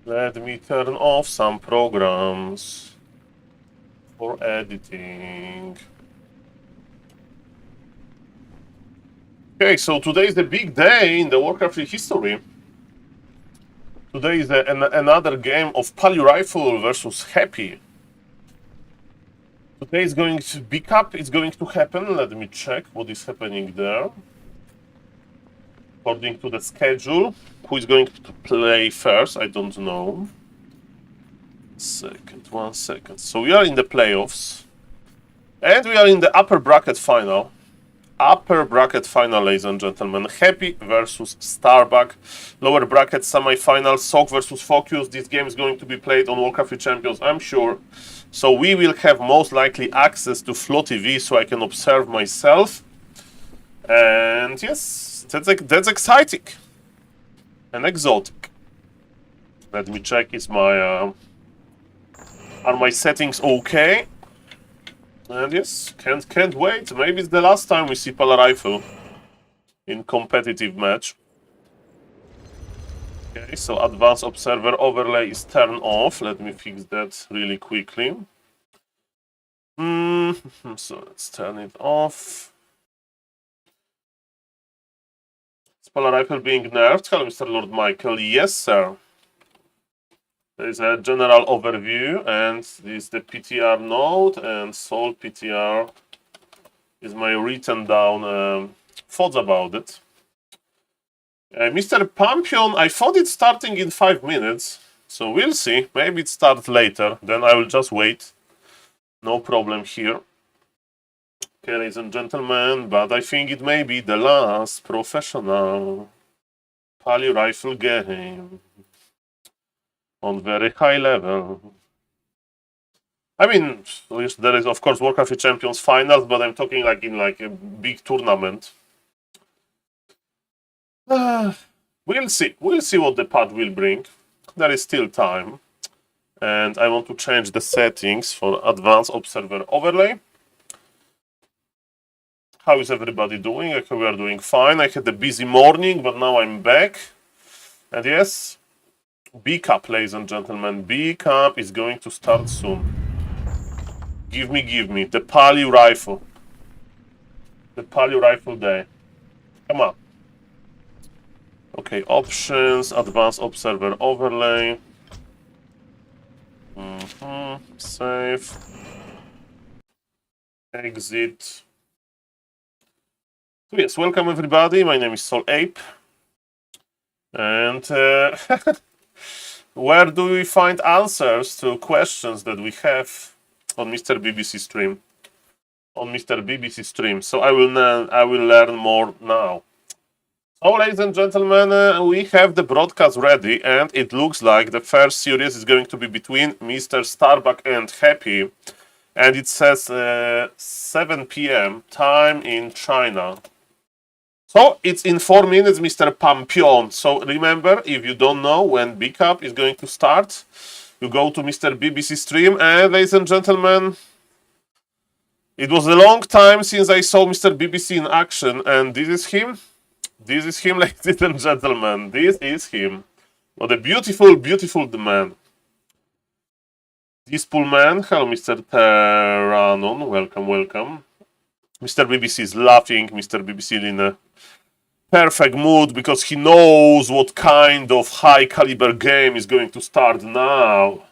Let me turn off some programs for editing. Okay, so today is the big day in the Warcraft history. Today is another game of Pali Rifle versus Happy. Today is going to Bucki. It's going to happen. Let me check what is happening there. According to the schedule, who is going to play first? I don't know. One second. So we are in the playoffs, and we are in the upper bracket final. Upper bracket final, ladies and gentlemen. Happy versus Starbuck. Lower bracket semi-final. Sock versus Focus. This game is going to be played on Warcraft Champions, I'm sure. So we will have most likely access to Flow TV, so I can observe myself. And yes, that's exciting and exotic. Let me check. Is my are my settings okay? And yes, can't wait. Maybe it's the last time we see Pala Rifle in competitive match. Okay, so Advanced Observer Overlay is turned off. Let me fix that really quickly. So let's turn it off. Is Pala Rifle being nerfed? Hello, Mr. Lord Michael. Yes, sir. There is a general overview, and this is the PTR node, and Soul PTR is my written down thoughts about it. Mr. Pampion, I thought it's starting in 5 minutes, so we'll see. Maybe it starts later, then I will just wait. No problem here. Okay, ladies and gentlemen, but I think it may be the last professional Pali Rifle game on very high level. I mean, there is of course Warcraft Champions finals, but I'm talking like in like a big tournament. We'll see. We'll see what the patch will bring. There is still time. And I want to change the settings for Advanced Observer Overlay. How is everybody doing? I hope we are doing fine. I had a busy morning, but now I'm back. And yes, B-Cup, ladies and gentlemen. B-Cup is going to start soon. Give me. The Pali Rifle. The Pali Rifle day. Come on. Okay, options, Advanced Observer Overlay. Save. Exit. So yes, welcome everybody. My name is SaulApe. And where do we find answers to questions that we have on Mr. BBC stream? On Mr. BBC stream. So I will learn more now. So, ladies and gentlemen, we have the broadcast ready, and it looks like the first series is going to be between Mr. Starbuck and Happy, and it says 7 p.m. time in China. So it's in 4 minutes, Mr. Pampion. So remember, if you don't know when Bucki is going to start, you go to Mr. BBC stream, and ladies and gentlemen, it was a long time since I saw Mr. BBC in action, and this is him. This is him, ladies and gentlemen. This is him. What a beautiful, beautiful man. This pool man. Hello, Mr. Terranon. Welcome. Mr. BBC is laughing. Mr. BBC in a perfect mood because he knows what kind of high caliber game is going to start now.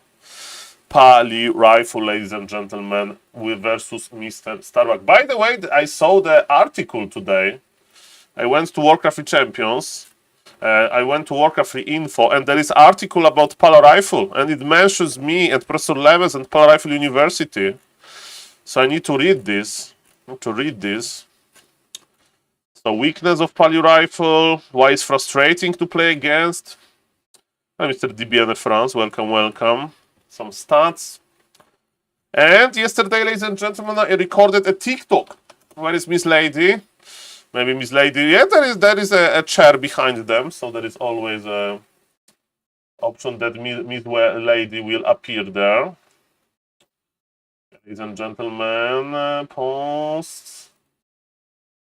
Pali Rifle, ladies and gentlemen, versus Mr. Starbuck. By the way, I saw the article today. I went to Warcraft Champions, I went to Warcraft Info, and there is an article about Pala Rifle, and it mentions me and Professor Leves and Pala Rifle University. So I need to read this. So weakness of Pali Rifle, why it's frustrating to play against. Hi, Mr. DBN France, welcome. Some stats. And yesterday, ladies and gentlemen, I recorded a TikTok. Where is Miss Lady? Maybe Miss Lady. Yeah, there is a chair behind them, so there is always a option that Miss Lady will appear there. Ladies and gentlemen, posts.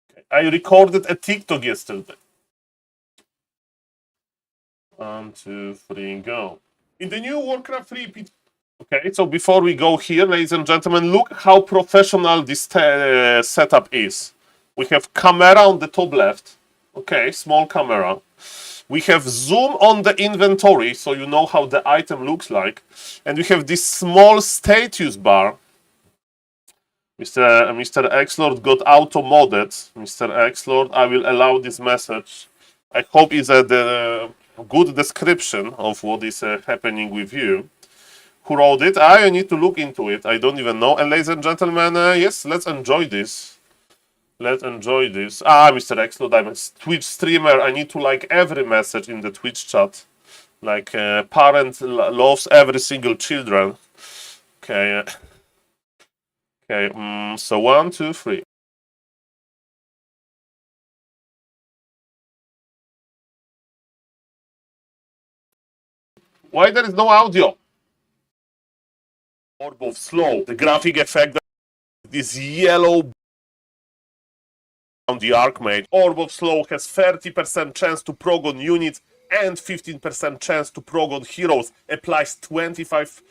Okay. I recorded a TikTok yesterday. 1, 2, 3, go. In the new Warcraft 3 PT. Okay, so before we go here, ladies and gentlemen, look how professional this setup is. We have camera on the top left. Okay, small camera. We have zoom on the inventory, so you know how the item looks like. And we have this small status bar. Mr. Xlord got auto-modded. Mr. Xlord, I will allow this message. I hope it's a good description of what is happening with you. Who wrote it? I need to look into it. I don't even know. And ladies and gentlemen, yes, let's enjoy this. Let's enjoy this. Mr. Xlord, I'm a Twitch streamer. I need to like every message in the Twitch chat. Like parent loves every single children. Okay. Okay. So 1, 2, 3. Why there is no audio? Orb of slow. The graphic effect is yellow on the Archmage. Orb of slow has 30% chance to prog on units and 15% chance to prog on heroes. Applies 25%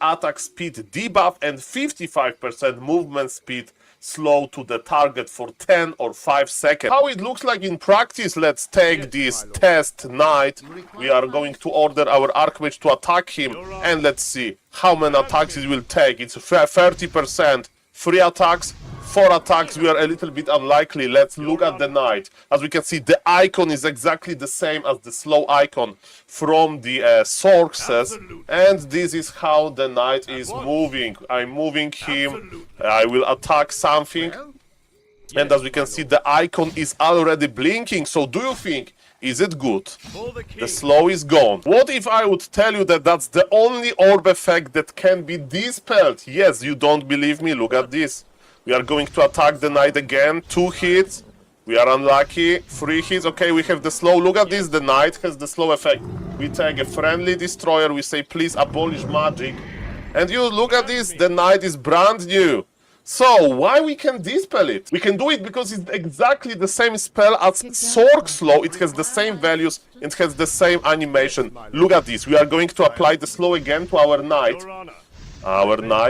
attack speed debuff and 55% movement speed slow to the target for 10 or 5 seconds. How it looks like in practice, let's take this test knight. We are going to order our Archmage to attack him, and let's see how many attacks it will take. It's 30%, 3 attacks, 4 attacks. We are a little bit unlikely. Let's look at the knight. As we can see, the icon is exactly the same as the slow icon from the sources, and this is how the knight is moving. I'm moving him. I will attack something, and as we can see, the icon is already blinking. So do you think, is it good? The slow is gone. What if I would tell you that that's the only orb effect that can be dispelled? Yes, you don't believe me? Look at this. We are going to attack the knight again. 2 hits. We are unlucky. 3 hits. Okay, we have the slow. Look at this. The knight has the slow effect. We take a friendly destroyer. We say, please abolish magic. And you look at this. The knight is brand new. So, why we can dispel it? We can do it because it's exactly the same spell as Sork Slow. It has the same values. It has the same animation. Look at this. We are going to apply the slow again to our knight.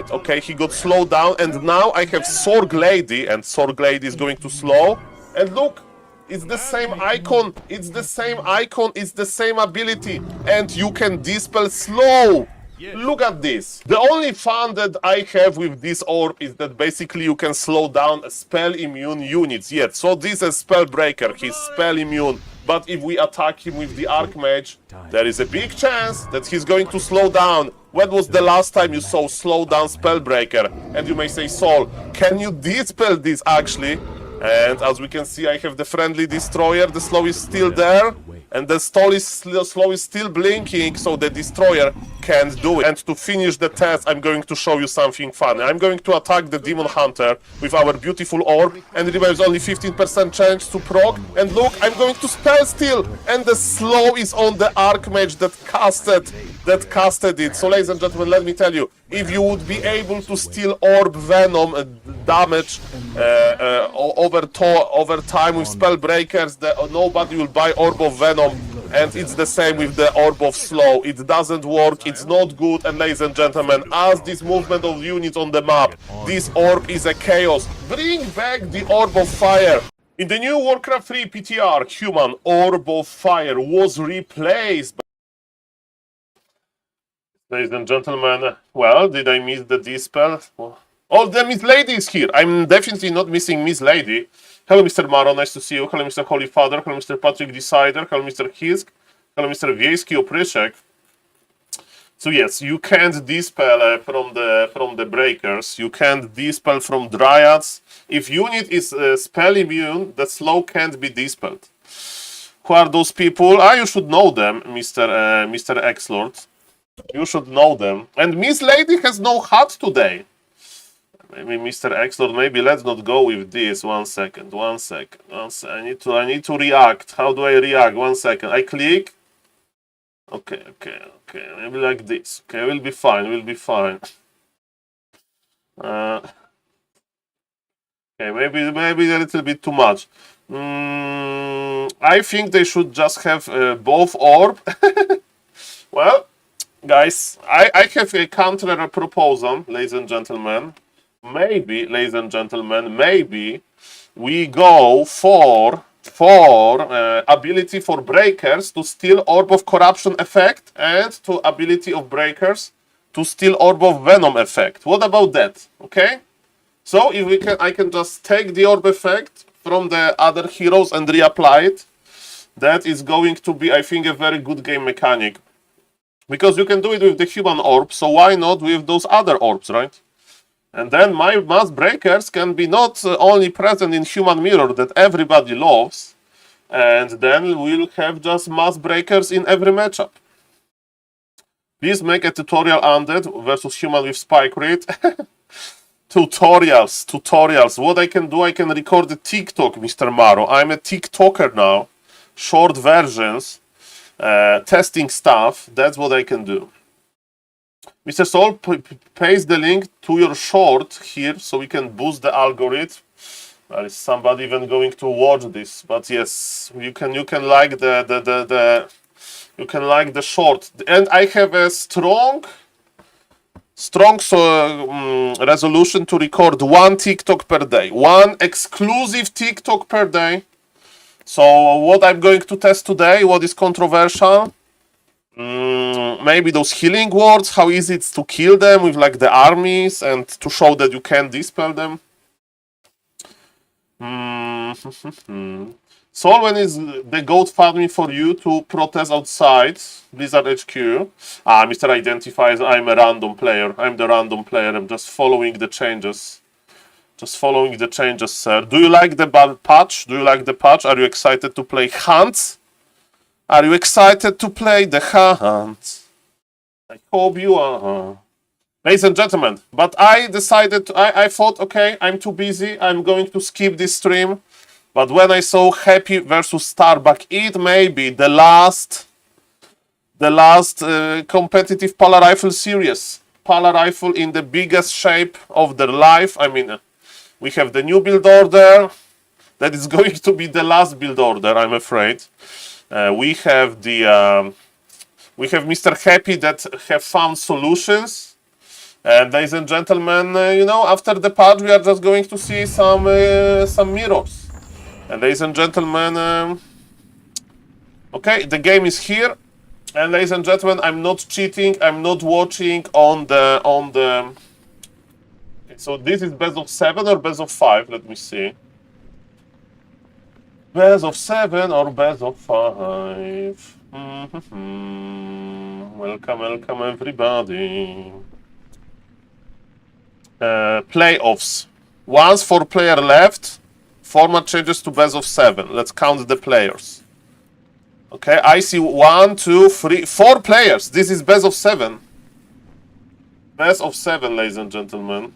Okay, he got slowed down, and now I have Sorg Lady, and Sorg Lady is going to slow. And look, it's the same icon, it's the same icon, it's the same ability, and you can dispel slow. Look at this. The only fun that I have with this orb is that basically you can slow down spell immune units. Yet, so this is a spell breaker, he's spell immune. But if we attack him with the Archmage, there is a big chance that he's going to slow down. When was the last time you saw slow down Spellbreaker? And you may say, Saul, can you dispel this actually? And as we can see, I have the friendly destroyer. The slow is still there. And the slow is still blinking, so the destroyer can't do it. And to finish the test, I'm going to show you something funny. I'm going to attack the Demon Hunter with our beautiful orb, and remember, it's only 15% chance to proc. And look, I'm going to spell steal, and the slow is on the Archmage that casted it. So, ladies and gentlemen, let me tell you, if you would be able to steal Orb Venom damage over time with Spellbreakers, nobody will buy Orb of Venom, and it's the same with the Orb of Slow. It doesn't work, it's not good, and ladies and gentlemen, as this movement of units on the map, this orb is a chaos. Bring back the Orb of Fire. In the new Warcraft 3 PTR, human Orb of Fire was replaced by... Ladies and gentlemen, well, did I miss the dispel? Oh, the Miss Lady is here. I'm definitely not missing Miss Lady. Hello, Mr. Maro, nice to see you. Hello, Mr. Holy Father. Hello, Mr. Patrick Decider. Hello, Mr. Hisk. Hello, Mr. Wiejski Opryszek. So yes, you can't dispel from the breakers. You can't dispel from dryads. If unit is spell immune, the slow can't be dispelled. Who are those people? You should know them, Mr. X-Lord. You should know them. And Miss Lady has no hat today. Maybe Mr. X-Lord, maybe let's not go with this. One second. I need to react. How do I react? 1 second. I click. Okay. Maybe like this. Okay, we'll be fine. Okay, maybe a little bit too much. I think they should just have both orb. Well, Guys, I have a counter proposal, ladies and gentlemen. Maybe, ladies and gentlemen, maybe we go for ability for breakers to steal Orb of Corruption effect and to ability of breakers to steal Orb of Venom effect. What about that? Okay? So if we can, I can just take the Orb effect from the other heroes and reapply it. That is going to be, I think, a very good game mechanic. Because you can do it with the human orb, so why not with those other orbs, right? And then my mass breakers can be not only present in human mirror that everybody loves, and then we'll have just mass breakers in every matchup. Please make a tutorial undead versus human with spike rate. Tutorials. What I can do, I can record a TikTok, Mr. Maro. I'm a TikToker now. Short versions. Testing stuff, that's what I can do. Mr. Saul, paste the link to your short here so we can boost the algorithm. Is somebody even going to watch this? But yes, you can like the short. And I have a strong resolution to record one TikTok per day, one exclusive TikTok per day. So what I'm going to test today, what is controversial? Maybe those healing wards, how easy it's to kill them with like the armies and to show that you can dispel them. Saul, when is the goat farming for you to protest outside Blizzard HQ? Mr. Identifies, I'm a random player. I'm the random player. I'm just following the changes. Just following the changes, sir. Do you like the patch? Do you like the patch? Are you excited to play Hunt? Are you excited to play the Hunt? I hope you are. Ladies and gentlemen, but I decided, I thought, okay, I'm too busy. I'm going to skip this stream. But when I saw Happy versus Starbuck, it may be the last competitive Pala Rifle series. Pala Rifle in the biggest shape of their life. I mean, we have the new build order. That is going to be the last build order, I'm afraid. We have Mr. Happy that have found solutions. And ladies and gentlemen, after the patch, we are just going to see some mirrors. And ladies and gentlemen, okay, the game is here. And ladies and gentlemen, I'm not cheating. I'm not watching on the. So this is best of 7 or best of 5? Let me see. Best of 7 or best of 5? Welcome everybody. Playoffs. Once 4 player left, format changes to best of 7. Let's count the players. Okay, I see 1, 2, 3, 4 players. This is best of 7. Best of 7, ladies and gentlemen.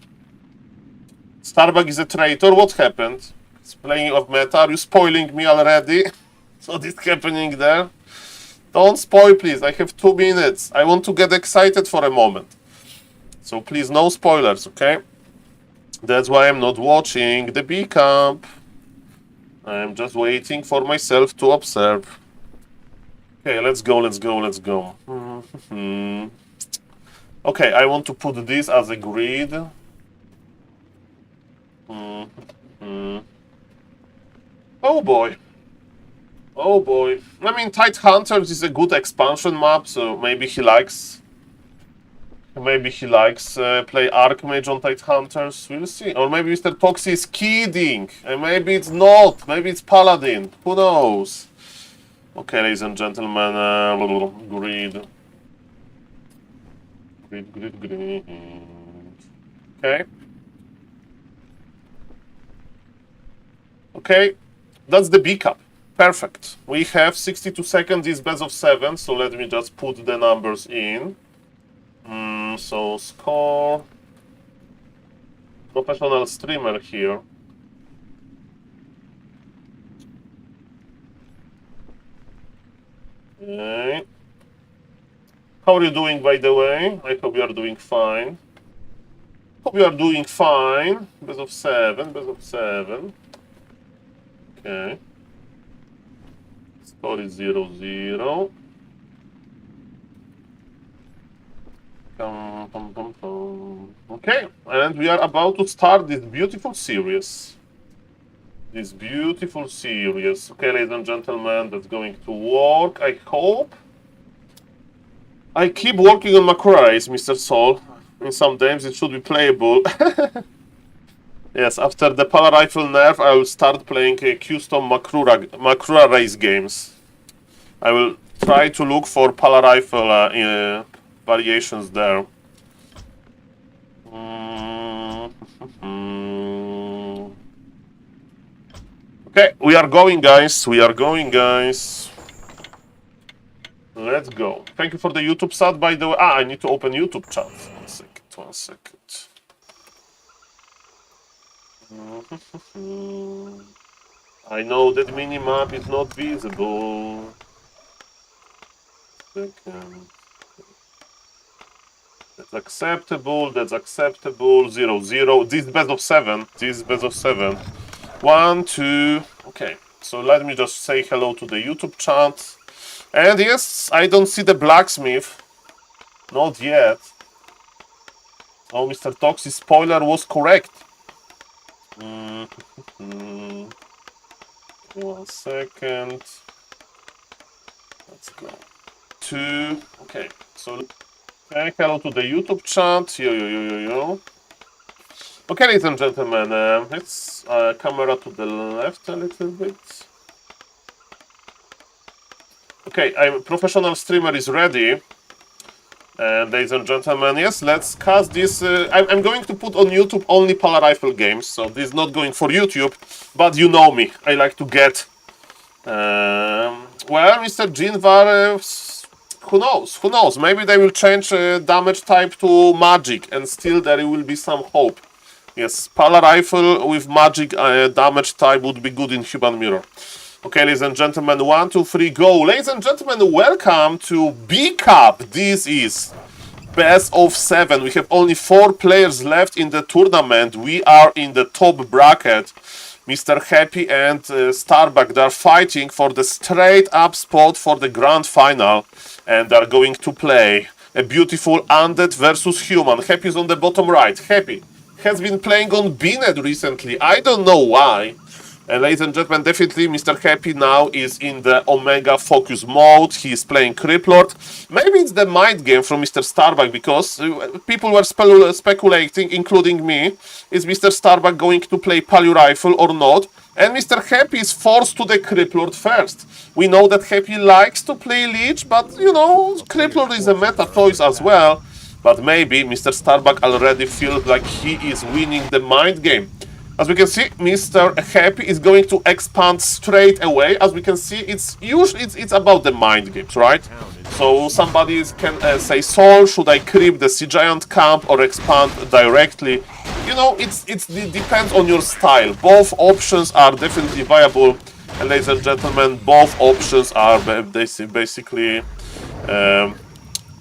Starbuck is a traitor. What happened? It's playing off meta. Are you spoiling me already? So this happening there? Don't spoil, please. I have 2 minutes. I want to get excited for a moment. So please, no spoilers, okay? That's why I'm not watching the B camp. I'm just waiting for myself to observe. Okay, let's go. Okay, I want to put this as a grid. Oh boy. I mean, Tide Hunters is a good expansion map, so maybe he likes play Archmage on Tide Hunters. We'll see. Or maybe Mr. Toxie is kidding. And maybe it's not. Maybe it's Paladin. Who knows? Okay, ladies and gentlemen, grid. Okay. Okay, that's the B cup. Perfect. We have 62 seconds is best of 7, so let me just put the numbers in. So score. Professional streamer here. Okay. How are you doing, by the way? I hope you are doing fine. Best of 7. Okay. Score is 0-0. Okay, and we are about to start this beautiful series. Okay, ladies and gentlemen, that's going to work, I hope. I keep working on macros, Mr. Saul. In some games it should be playable. Yes, after the Power Rifle nerf, I will start playing custom Makura race games. I will try to look for Power Rifle variations there. Okay, we are going, guys. Let's go. Thank you for the YouTube sub, by the way. I need to open YouTube chat. One second. I know that minimap is not visible. Second. That's acceptable. 0-0. This is best of 7. 1, 2. Okay. So let me just say hello to the YouTube chat. And yes, I don't see the blacksmith. Not yet. Oh, Mr. Toxic spoiler was correct. 1 second. Let's go. 2. Okay. So, hello to the YouTube chat. Yo. Okay, ladies and gentlemen, let's camera to the left a little bit. Okay, I'm a professional streamer is ready. And ladies and gentlemen, yes, let's cast this. I'm going to put on YouTube only Power Rifle games, so this is not going for YouTube, but you know me, I like to get. Well, Mr. Jinvar, who knows, maybe they will change damage type to magic, and still there will be some hope. Yes, Power Rifle with magic damage type would be good in Human Mirror. Okay, ladies and gentlemen, 1, 2, 3, go. Ladies and gentlemen, welcome to B Cup. This is best of 7. We have only 4 players left in the tournament. We are in the top bracket. Mr. Happy and Starbuck, they are fighting for the straight up spot for the grand final. And they are going to play a beautiful undead versus human. Happy is on the bottom right. Happy has been playing on Bnet recently. I don't know why. And ladies and gentlemen, definitely Mr. Happy now is in the Omega focus mode. He is playing Criplord. Maybe it's the mind game from Mr. Starbuck, because people were speculating, including me, is Mr. Starbuck going to play Palio Rifle or not? And Mr. Happy is forced to the Criplord first. We know that Happy likes to play Leech, but you know, Criplord is a meta choice as well. But maybe Mr. Starbuck already feels like he is winning the mind game. As we can see, Mr. Happy is going to expand straight away. As we can see, it's about the mind games, right? So somebody can say, Saul, should I creep the Sea Giant camp or expand directly? You know, it depends on your style. Both options are definitely viable. And ladies and gentlemen, both options are basically,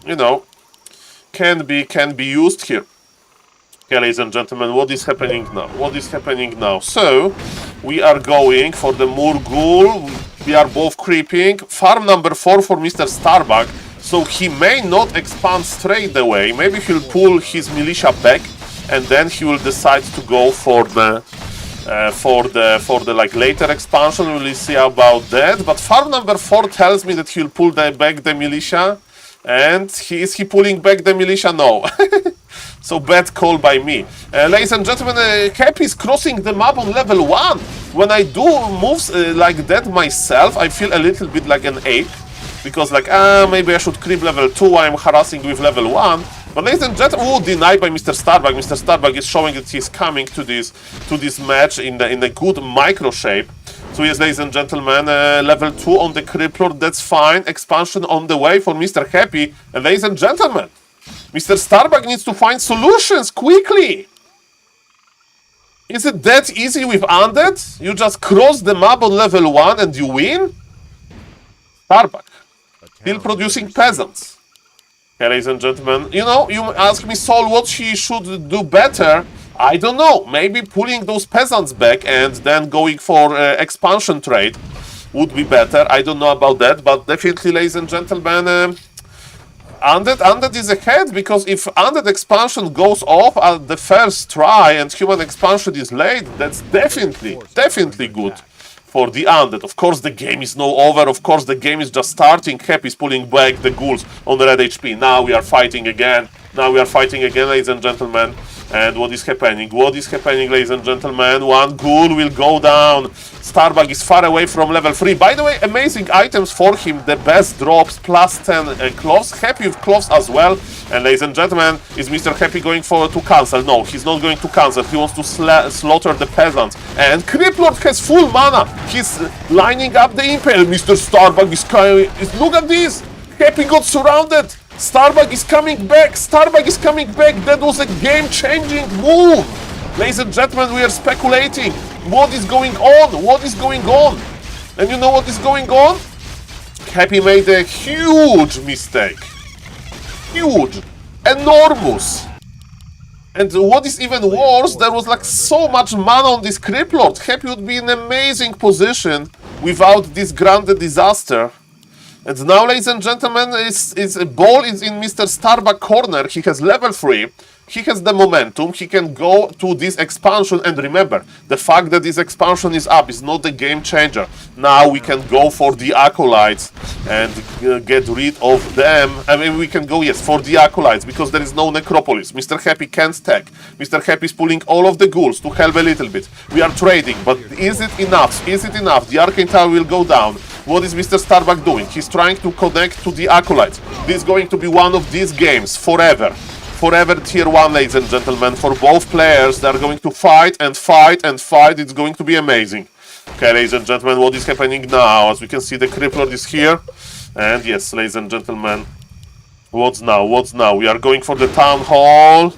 you know, can be used here. Okay, ladies and gentlemen, what is happening now? So, we are going for the Murghul. We are both creeping. Farm number 4 for Mr. Starbuck. So he may not expand straight away. Maybe he'll pull his militia back, and then he will decide to go for the like later expansion. We'll see about that. But farm number 4 tells me that he'll pull back the militia. And is he pulling back the militia? No. So bad call by me. Ladies and gentlemen, Happy is crossing the map on level 1. When I do moves like that myself, I feel a little bit like an ape. Because like, maybe I should creep level 2 while I'm harassing with level 1. But ladies and gentlemen, denied by Mr. Starbuck. Mr. Starbuck is showing that he's coming to this match in a good micro shape. So yes, ladies and gentlemen, level 2 on the Crippler, that's fine. Expansion on the way for Mr. Happy. And ladies and gentlemen, Mr. Starbuck needs to find solutions quickly. Is it that easy with Undead? You just cross the map on level 1 and you win? Starbuck, still producing peasants. Okay, ladies and gentlemen, you know, you ask me, Saul, what he should do better. I don't know, maybe pulling those peasants back and then going for expansion trade would be better. I don't know about that, but definitely, ladies and gentlemen, Undead is ahead, because if Undead expansion goes off at the first try and Human expansion is late, that's definitely good for the Undead. Of course, the game is not over. Of course, the game is just starting. Happy is pulling back the ghouls on the red HP. Now we are fighting again. Ladies and gentlemen. And what is happening? Ladies and gentlemen? One ghoul will go down. Starbug is far away from level 3. By the way, amazing items for him. The best drops, plus 10 cloves. Happy with cloves as well. And ladies and gentlemen, is Mr. Happy going to cancel? No, he's not going to cancel. He wants to slaughter the peasants. And Criplord has full mana. He's lining up the Impale. Mr. Starbug is coming. Look at this. Happy got surrounded. Starbug is coming back. That was a game-changing move. Ladies and gentlemen, we are speculating. What is going on? And you know what is going on? Happy made a huge mistake. Huge. Enormous. And what is even worse, there was like so much mana on this Criplord. Happy would be in an amazing position without this grand disaster. And now, ladies and gentlemen, ball is in Mr. Starbug corner. He has level 3. He has the momentum. He can go to this expansion. And remember, the fact that this expansion is up is not the game changer. Now we can go for the Acolytes and get rid of them. I mean, we can go, yes, for the Acolytes, because there is no Necropolis. Mr. Happy can't stack. Mr. Happy is pulling all of the ghouls to help a little bit. We are trading, but is it enough? The Arcane Tower will go down. What is Mr. Starbug doing? He's trying to connect to the Acolytes. This is going to be one of these games forever. Forever tier 1, ladies and gentlemen. For both players, they are going to fight and fight and fight. It's going to be amazing. Okay, ladies and gentlemen, what is happening now? As we can see, the Crippler is here. And yes, ladies and gentlemen, what's now? We are going for the Town Hall.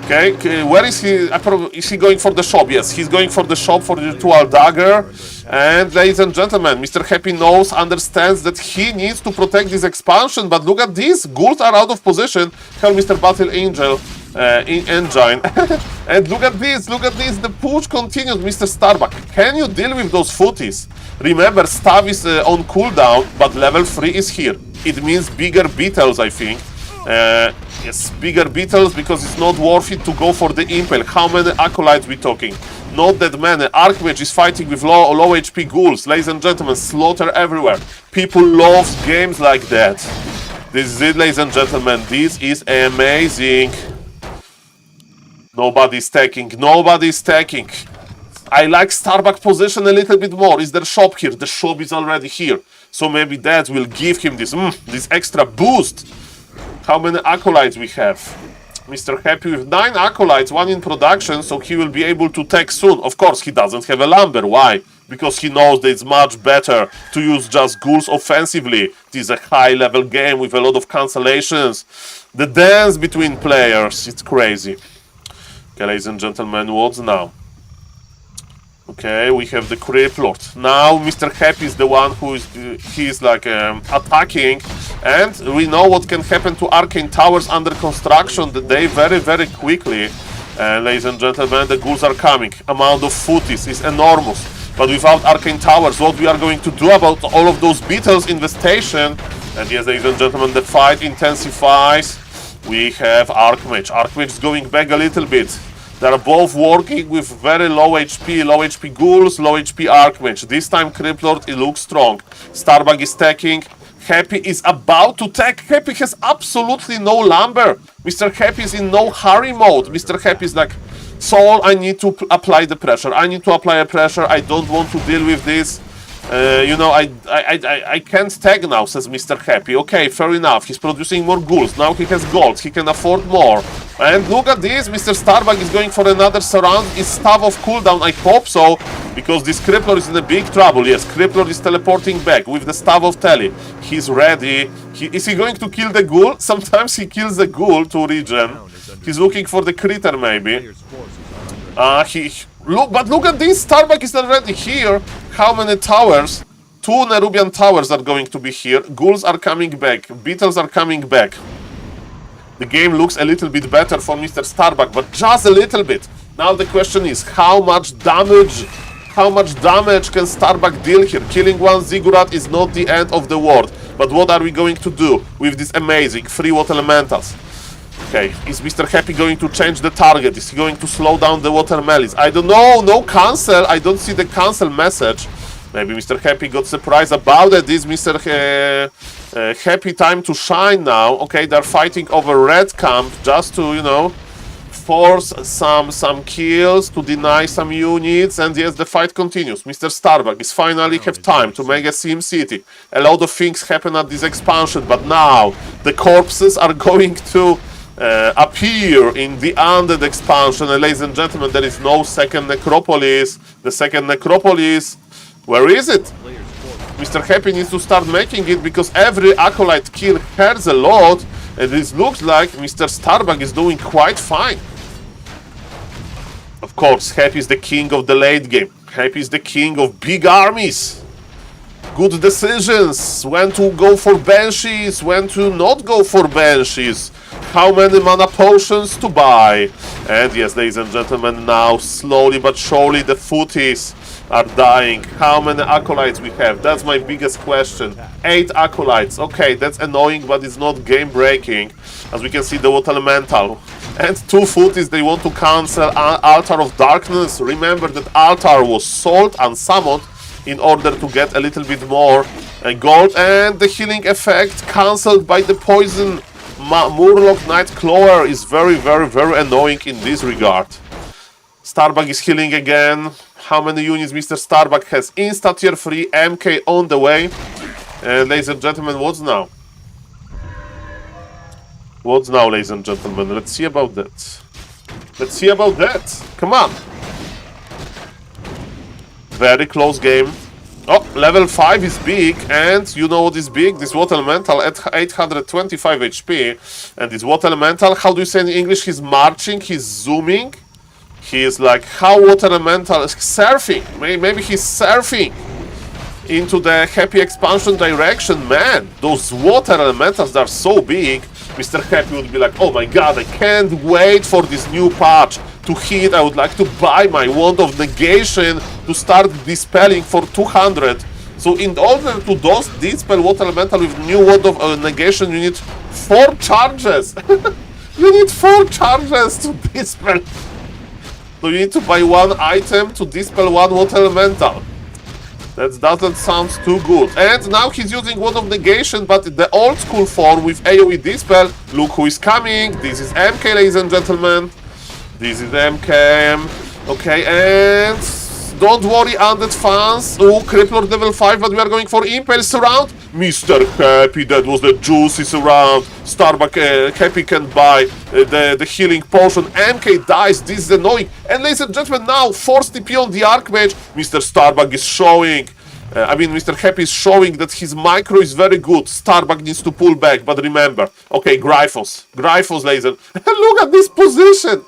Okay, where is he? Is he going for the shop? Yes, he's going for the shop for the Ritual Dagger. And ladies and gentlemen, Mr. Happy understands that he needs to protect this expansion. But look at this, ghouls are out of position. Hello, Mr. Battle Angel, Engine. And look at this, the push continues, Mr. Starbug. Can you deal with those footies? Remember, Stav is on cooldown, but level 3 is here. It means bigger beetles, I think. Yes, bigger beetles, because it's not worth it to go for the Impale. How many Acolytes we talking? Not that many. Archmage is fighting with low HP ghouls. Ladies and gentlemen, slaughter everywhere. People love games like that. This is it, ladies and gentlemen. This is amazing. Nobody's stacking. I like Starbug position a little bit more. Is there a shop here? The shop is already here. So maybe that will give him this extra boost. How many Acolytes we have? Mr. Happy with 9 Acolytes, 1 in production, so he will be able to tech soon. Of course, he doesn't have a Lumber. Why? Because he knows that it's much better to use just ghouls offensively. This is a high-level game with a lot of cancellations. The dance between players, it's crazy. Okay, ladies and gentlemen, what's now? Okay, we have the Criplord. Now Mr. Happy is the one who is attacking, and we know what can happen to Arcane Towers under construction today very quickly. And ladies and gentlemen, the ghouls are coming. Amount of footies is enormous. But without Arcane Towers, what we are going to do about all of those beetles infestation? And yes, ladies and gentlemen, the fight intensifies. We have Archmage. Archmage is going back a little bit. They are both working with very low HP ghouls, low HP Archmage. This time Criplord, it looks strong. Starbug is stacking. Happy is about to tech. Happy has absolutely no lumber. Mr. Happy is in no hurry mode. Mr. Happy is like, Saul, I need to apply the pressure. I don't want to deal with this. You know, I can't tag now, says Mr. Happy. Okay, fair enough. He's producing more ghouls. Now he has gold. He can afford more. And look at this. Mr. Starbug is going for another surround. Is Staff of cooldown? I hope so. Because this Crippler is in a big trouble. Yes, Crippler is teleporting back with the Staff of Telly. He's ready. Is he going to kill the ghoul? Sometimes he kills the ghoul to regen. He's looking for the critter, maybe. Look at this. Starbug is already here. How many towers? 2 Nerubian towers are going to be here. Ghouls are coming back. Beetles are coming back. The game looks a little bit better for Mr. Starbug, but just a little bit. Now the question is, how much damage can Starbug deal here? Killing one Ziggurat is not the end of the world. But what are we going to do with these amazing free water elementals? Okay, is Mr. Happy going to change the target? Is he going to slow down the water mellies? I don't know. No cancel. I don't see the cancel message. Maybe Mr. Happy got surprised about it. Is Mr. Happy time to shine now? Okay, they're fighting over red camp just to, you know, force some kills, to deny some units, and yes, the fight continues. Mr. Starbuck is finally have time to make a sim city. A lot of things happen at this expansion, but now the corpses are going to appear in the undead expansion, and ladies and gentlemen, there is no second necropolis. The second necropolis, where is it? Mr. Happy needs to start making it, because every acolyte kill hurts a lot, and it looks like Mr. Starbuck is doing quite fine. Of course, Happy is the king of the late game. Happy is the king of big armies. Good decisions, when to go for banshees, when to not go for banshees, how many mana potions to buy. And yes, ladies and gentlemen, now slowly but surely the footies are dying. How many acolytes we have? That's my biggest question. 8 acolytes. Okay, that's annoying, but it's not game breaking. As we can see, the water elemental. And 2 footies, they want to cancel Altar of Darkness. Remember that Altar was sold and summoned in order to get a little bit more gold, and the healing effect cancelled by the poison. Murloc Nightcrawler is very annoying in this regard. Starbuck is healing again. How many units Mr. Starbuck has? Insta tier 3, MK on the way. And ladies and gentlemen, what's now? What's now, ladies and gentlemen? Let's see about that. Let's see about that. Come on. Very close game. Oh, level 5 is big, and you know what is big? This water elemental at 825 HP. And this water elemental, how do you say in English? He's marching, he's zooming. He is like, how water elemental is surfing. Maybe he's surfing into the Happy expansion direction. Man, those water elementals are so big. Mr. Happy would be like, oh my god, I can't wait for this new patch to hit. I would like to buy my Wand of Negation to start dispelling for 200. So in order to dispel water elemental with new Wand of Negation, you need 4 charges. You need 4 charges to dispel. So you need to buy 1 item to dispel 1 water elemental. That doesn't sound too good. And now he's using Wand of Negation, but the old school form with AoE Dispel. Look who is coming. This is MK, ladies and gentlemen. This is MK. Okay, and don't worry, undead fans. Oh, Crippler level 5, but we are going for Impale Surround. Mr. Happy, that was the juicy surround. Starbuck Happy can buy the healing potion. MK dies, this is annoying. And ladies and gentlemen, now force TP on the Archmage. Mr. Starbuck is showing, Mr. Happy is showing that his micro is very good. Starbuck needs to pull back, but remember, okay, Gryphos, ladies and look at this position.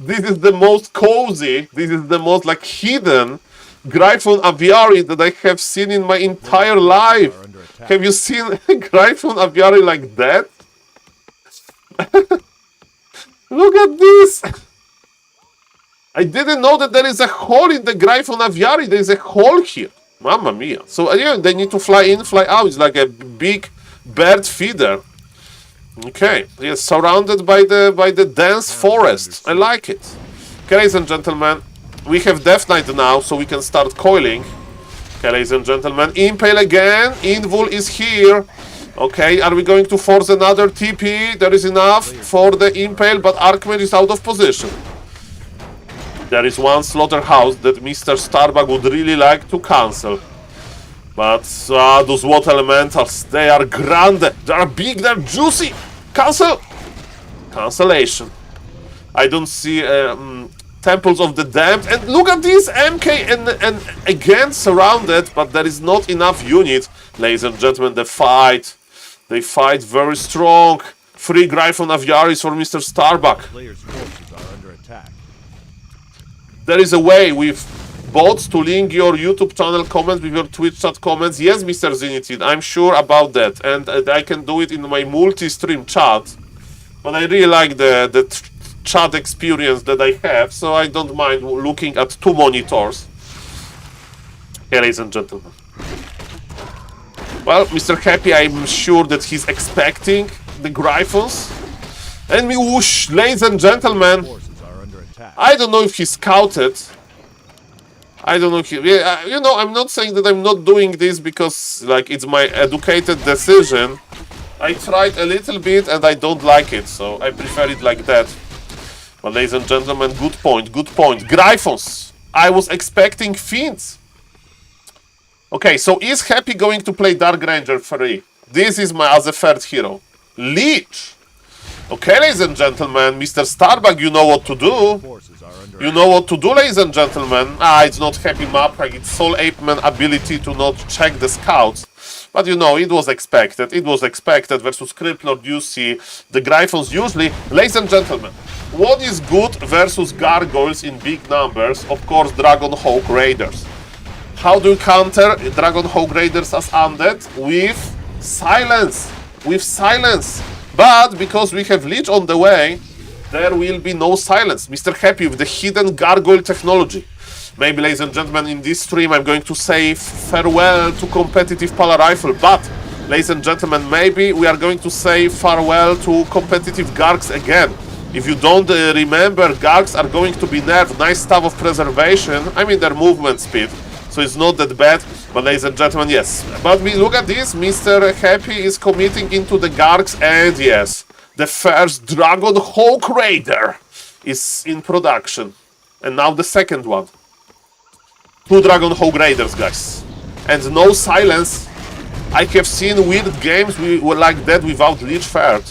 This is the most cozy, this is the most like hidden Gryphon Aviary that I have seen in my entire life. Have you seen Gryphon Aviary like that? Look at this! I didn't know that there is a hole in the Gryphon Aviary. There is a hole here. Mamma mia. So yeah, they need to fly in, fly out. It's like a big bird feeder. Okay, yes, surrounded by the dense forest. I like it. Okay, ladies and gentlemen, we have Death Knight now, so we can start coiling. Okay, ladies and gentlemen, Impale again. Invul is here. Okay, are we going to force another TP? There is enough for the Impale, but Archmage is out of position. There is 1 slaughterhouse that Mr. Starbuck would really like to cancel. But those water elementals, they are grande, they are big, they are juicy. Cancel! Cancellation. I don't see Temples of the Damned. And look at this, MK and again surrounded, but there is not enough units. Ladies and gentlemen, they fight very strong. 3 Gryphon Aviaries for Mr. Starbuck. Players' forces are under attack. There is a way with bots to link your YouTube channel comments with your Twitch chat comments. Yes, Mr. Zenithin, I'm sure about that. And I can do it in my multi-stream chat. But I really like the chat experience that I have, so I don't mind looking at 2 monitors. Okay, ladies and gentlemen. Well, Mr. Happy, I'm sure that he's expecting the Griffons. And we whoosh, ladies and gentlemen. Forces are under attack. I don't know if he scouted. I don't know if he... you know, I'm not saying that I'm not doing this because, like, it's my educated decision. I tried a little bit and I don't like it, so I prefer it like that. But, ladies and gentlemen, good point, good point. Griffons. I was expecting Fiends. Okay, so is Happy going to play Dark Ranger 3? This is my as a third hero. Leech. Okay, ladies and gentlemen, Mr. Starbuck, you know what to do. Forces are under You know what to do, ladies and gentlemen. It's not Happy map, like it's SaulApeMan ability to not check the scouts. But you know, it was expected. It was expected versus Criplord, you see the Griffons usually. Ladies and gentlemen, what is good versus Gargoyles in big numbers? Of course, Dragon Hawk Raiders. How do you counter Dragon Hawk Raiders as undead? With silence. With silence. But because we have Leech on the way, there will be no silence. Mr. Happy with the hidden gargoyle technology. Maybe, ladies and gentlemen, in this stream I'm going to say farewell to competitive Pala Rifle. But, ladies and gentlemen, maybe we are going to say farewell to competitive Gargs again. If you don't remember, Gargs are going to be nerfed. Nice stuff of preservation. I mean, their movement speed. So it's not that bad, but ladies and gentlemen, yes. But we look at this, Mr. Happy is committing into the Gargs, and yes, the first Dragon Hawk Raider is in production. And now the second one. 2 Dragon Hawk Raiders, guys. And no silence. I have seen weird games like that without Leech Third.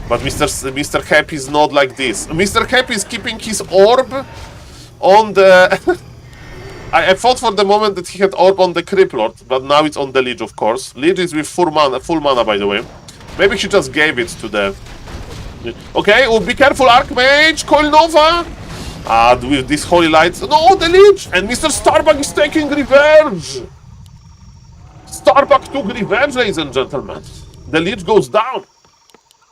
But Mr. Happy is not like this. Mr. Happy is keeping his orb on the... I thought for the moment that he had orb on the Criplord, but now it's on the Leech, of course. Leech is with full mana, by the way. Maybe he just gave it to the... Okay, oh, be careful, Archmage, Coil Nova! With this Holy Light... No, the Leech! And Mr. Starbuck is taking revenge! Starbuck took revenge, ladies and gentlemen. The Leech goes down.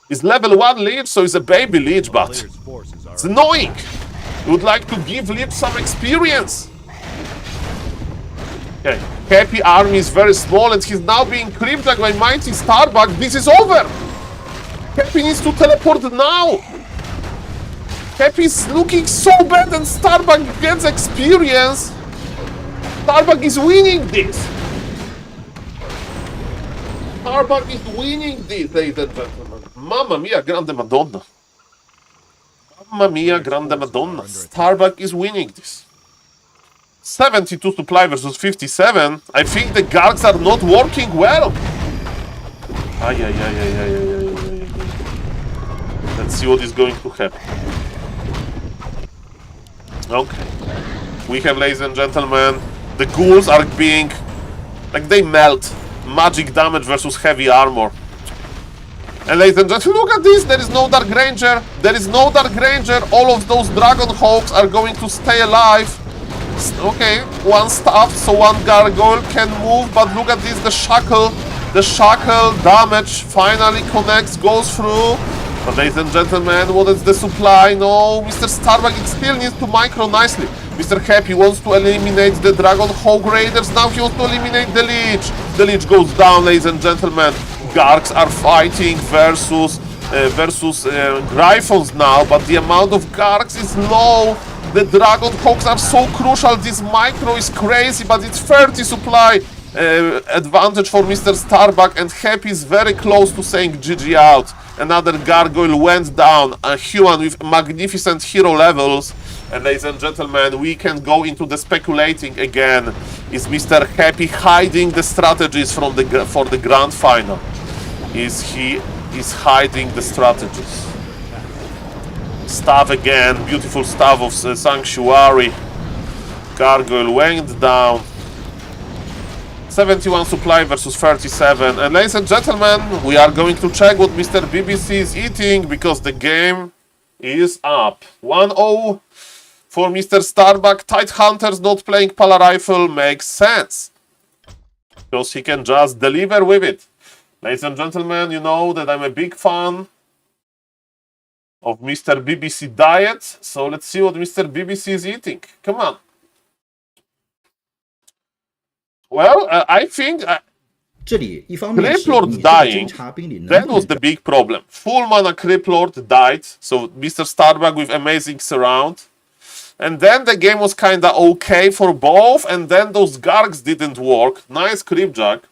It's level 1 Leech, so it's a baby Leech, but... Player's forces are It's annoying! You would like to give Leech some experience. Okay, Happy army is very small and he's now being creeped like by mighty Starbuck. This is over! Happy needs to teleport now! Happy is looking so bad and Starbuck gets experience! Starbuck is winning this! Starbuck is winning this, ladies and gentlemen. Mamma mia, grande madonna. Mamma mia, grande madonna. Starbuck is winning this. 72 supply versus 57. I think the Gargs are not working well. Let's see what is going to happen. Okay. We have, ladies and gentlemen, the ghouls are being... like they melt. Magic damage versus heavy armor. And ladies and gentlemen, look at this! There is no Dark Ranger. There is no Dark Ranger. All of those Dragon Hawks are going to stay alive. Okay, one staff, so one gargoyle can move, but look at this, the shackle damage finally connects, goes through. But ladies and gentlemen, what is the supply? No, Mr. Starbuck still needs to micro nicely. Mr. Happy wants to eliminate the Dragon Hawk Raiders, now he wants to eliminate the Leech. The Leech goes down, ladies and gentlemen. Gargs are fighting versus Griffons now, but the amount of Gargs is low. The Dragon Hawks are so crucial. This micro is crazy, but it's 30 supply advantage for Mr. Starbuck, and Happy is very close to saying GG out. Another gargoyle went down, a human with magnificent hero levels. And ladies and gentlemen, we can go into the speculating again. Is Mr. Happy hiding the strategies for the grand final? Is he hiding the strategies? Staff again, beautiful staff of Sanctuary. Gargoyle went down. 71 supply versus 37. And ladies and gentlemen, we are going to check what Mr. BBC is eating because the game is up. 1-0 for Mr. Starbuck. Tide Hunters not playing Pala Rifle makes sense, because he can just deliver with it. Ladies and gentlemen, you know that I'm a big fan of Mr. BBC diet, so let's see what Mr. BBC is eating. Come on. Well, I think 这里一方面 Creep 是 Lord 你这个侦 dying, 察兵力能 that 不 was 能 the big problem. Full mana Creep Lord died, so Mr. Starbuck with amazing surround. And then the game was kinda okay for both, and then those Gargs didn't work. Nice Creepjack.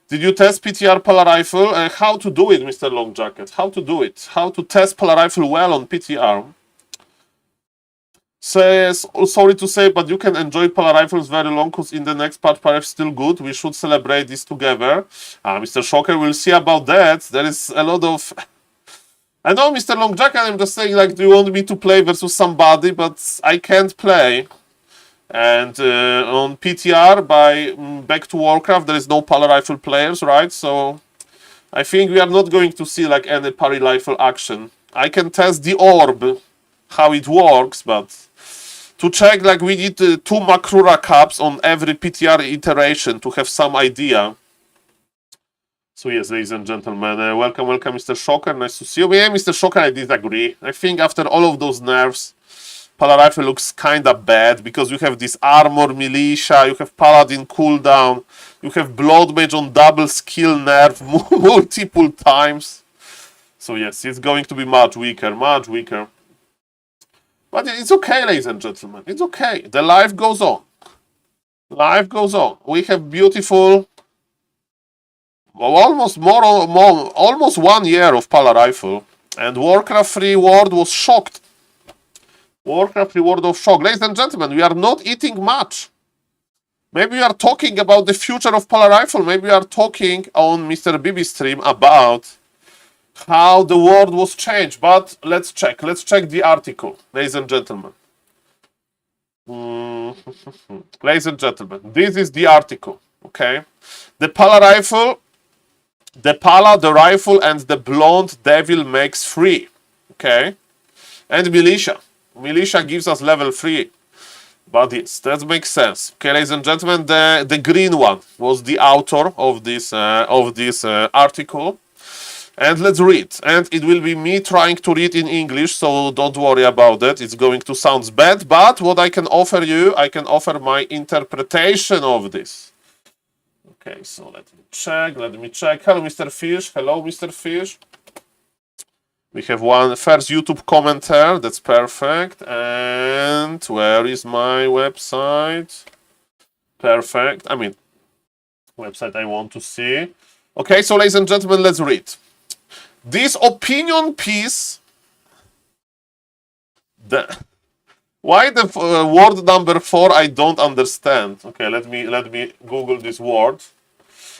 Did you test PTR Polar Rifle? How to do it, Mr. Long Jacket? How to do it? How to test Polar Rifle well on PTR? Says, sorry to say, but you can enjoy Polar Rifles very long because in the next part, Polar is still good. We should celebrate this together. Mr. Shocker, we'll see about that. There is a lot of... I know, Mr. Long Jacket, I'm just saying, like, do you want me to play versus somebody? But I can't play. And on PTR, by Back to Warcraft, there is no Polar Rifle players, right? So I think we are not going to see, like, any Polar Rifle action. I can test the orb, how it works, but... To check, like, we need 2 Makrura caps on every PTR iteration to have some idea. So yes, ladies and gentlemen, welcome, Mr. Shocker. Nice to see you. Yeah, Mr. Shocker, I disagree. I think after all of those nerfs, Polar Rifle looks kinda bad because you have this Armor Militia, you have Paladin cooldown, you have Blood Mage on double skill nerf multiple times. So yes, it's going to be much weaker, much weaker. But it's okay, ladies and gentlemen. It's okay. The life goes on. Life goes on. We have beautiful, almost 1 year of Polar Rifle, and Warcraft 3 World was shocked. Warcraft 3 World of shock. Ladies and gentlemen, we are not eating much. Maybe we are talking about the future of Polar Rifle. Maybe we are talking on Mr. BB stream about how the world was changed, but let's check the article, ladies and gentlemen. Ladies and gentlemen, this is the article, okay? The Polar Rifle, the Pala, the Rifle, and the Blonde Devil makes 3, okay? And Militia. Militia gives us level 3. But yes, that makes sense. Okay, ladies and gentlemen, the green one was the author of this article. And let's read. And it will be me trying to read in English, so don't worry about that. It's going to sound bad, but what I can offer you, I can offer my interpretation of this. Okay, so let me check. Hello, Mr. Fish. Hello, Mr. Fish. We have one first YouTube commenter. That's perfect. And where is my website? Perfect. I mean, website I want to see. Okay, so ladies and gentlemen, let's read. This opinion piece, why the word number 4 I don't understand. Okay, let me Google this word.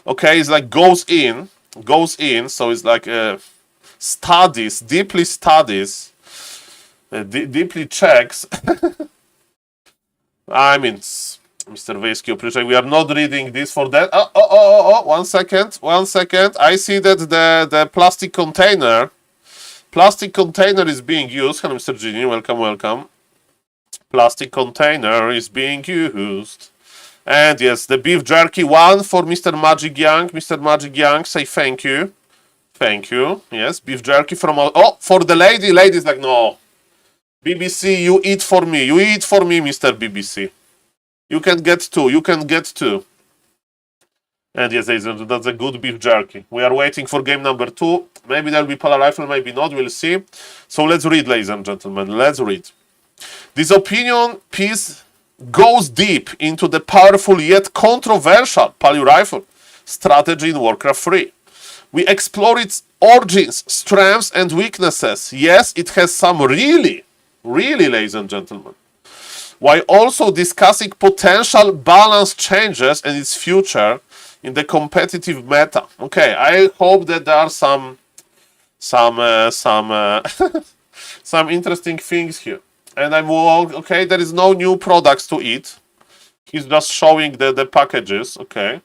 Okay, it's like goes in, so it's like studies, deeply studies, deeply checks. I mean, Mr. Vesky, we are not reading this for that. Oh, 1 second. I see that the plastic container is being used. Hello, Mr. Genie, welcome. Plastic container is being used. And yes, the beef jerky 1 for Mr. Magic Young. Mr. Magic Young, say thank you. Thank you. Yes, beef jerky from... Oh, for the lady. Lady's like, no. BBC, you eat for me. Mr. BBC. You can get 2. And yes, that's a good beef jerky. We are waiting for game number 2. Maybe there'll be Polar Rifle, maybe not. We'll see. So let's read, ladies and gentlemen. Let's read. This opinion piece goes deep into the powerful yet controversial Polar Rifle strategy in Warcraft 3. We explore its origins, strengths, and weaknesses. Yes, it has some really, ladies and gentlemen. While also discussing potential balance changes and its future in the competitive meta. Okay, I hope that there are some interesting things here. And okay, there is no new products to eat. He's just showing the packages, okay.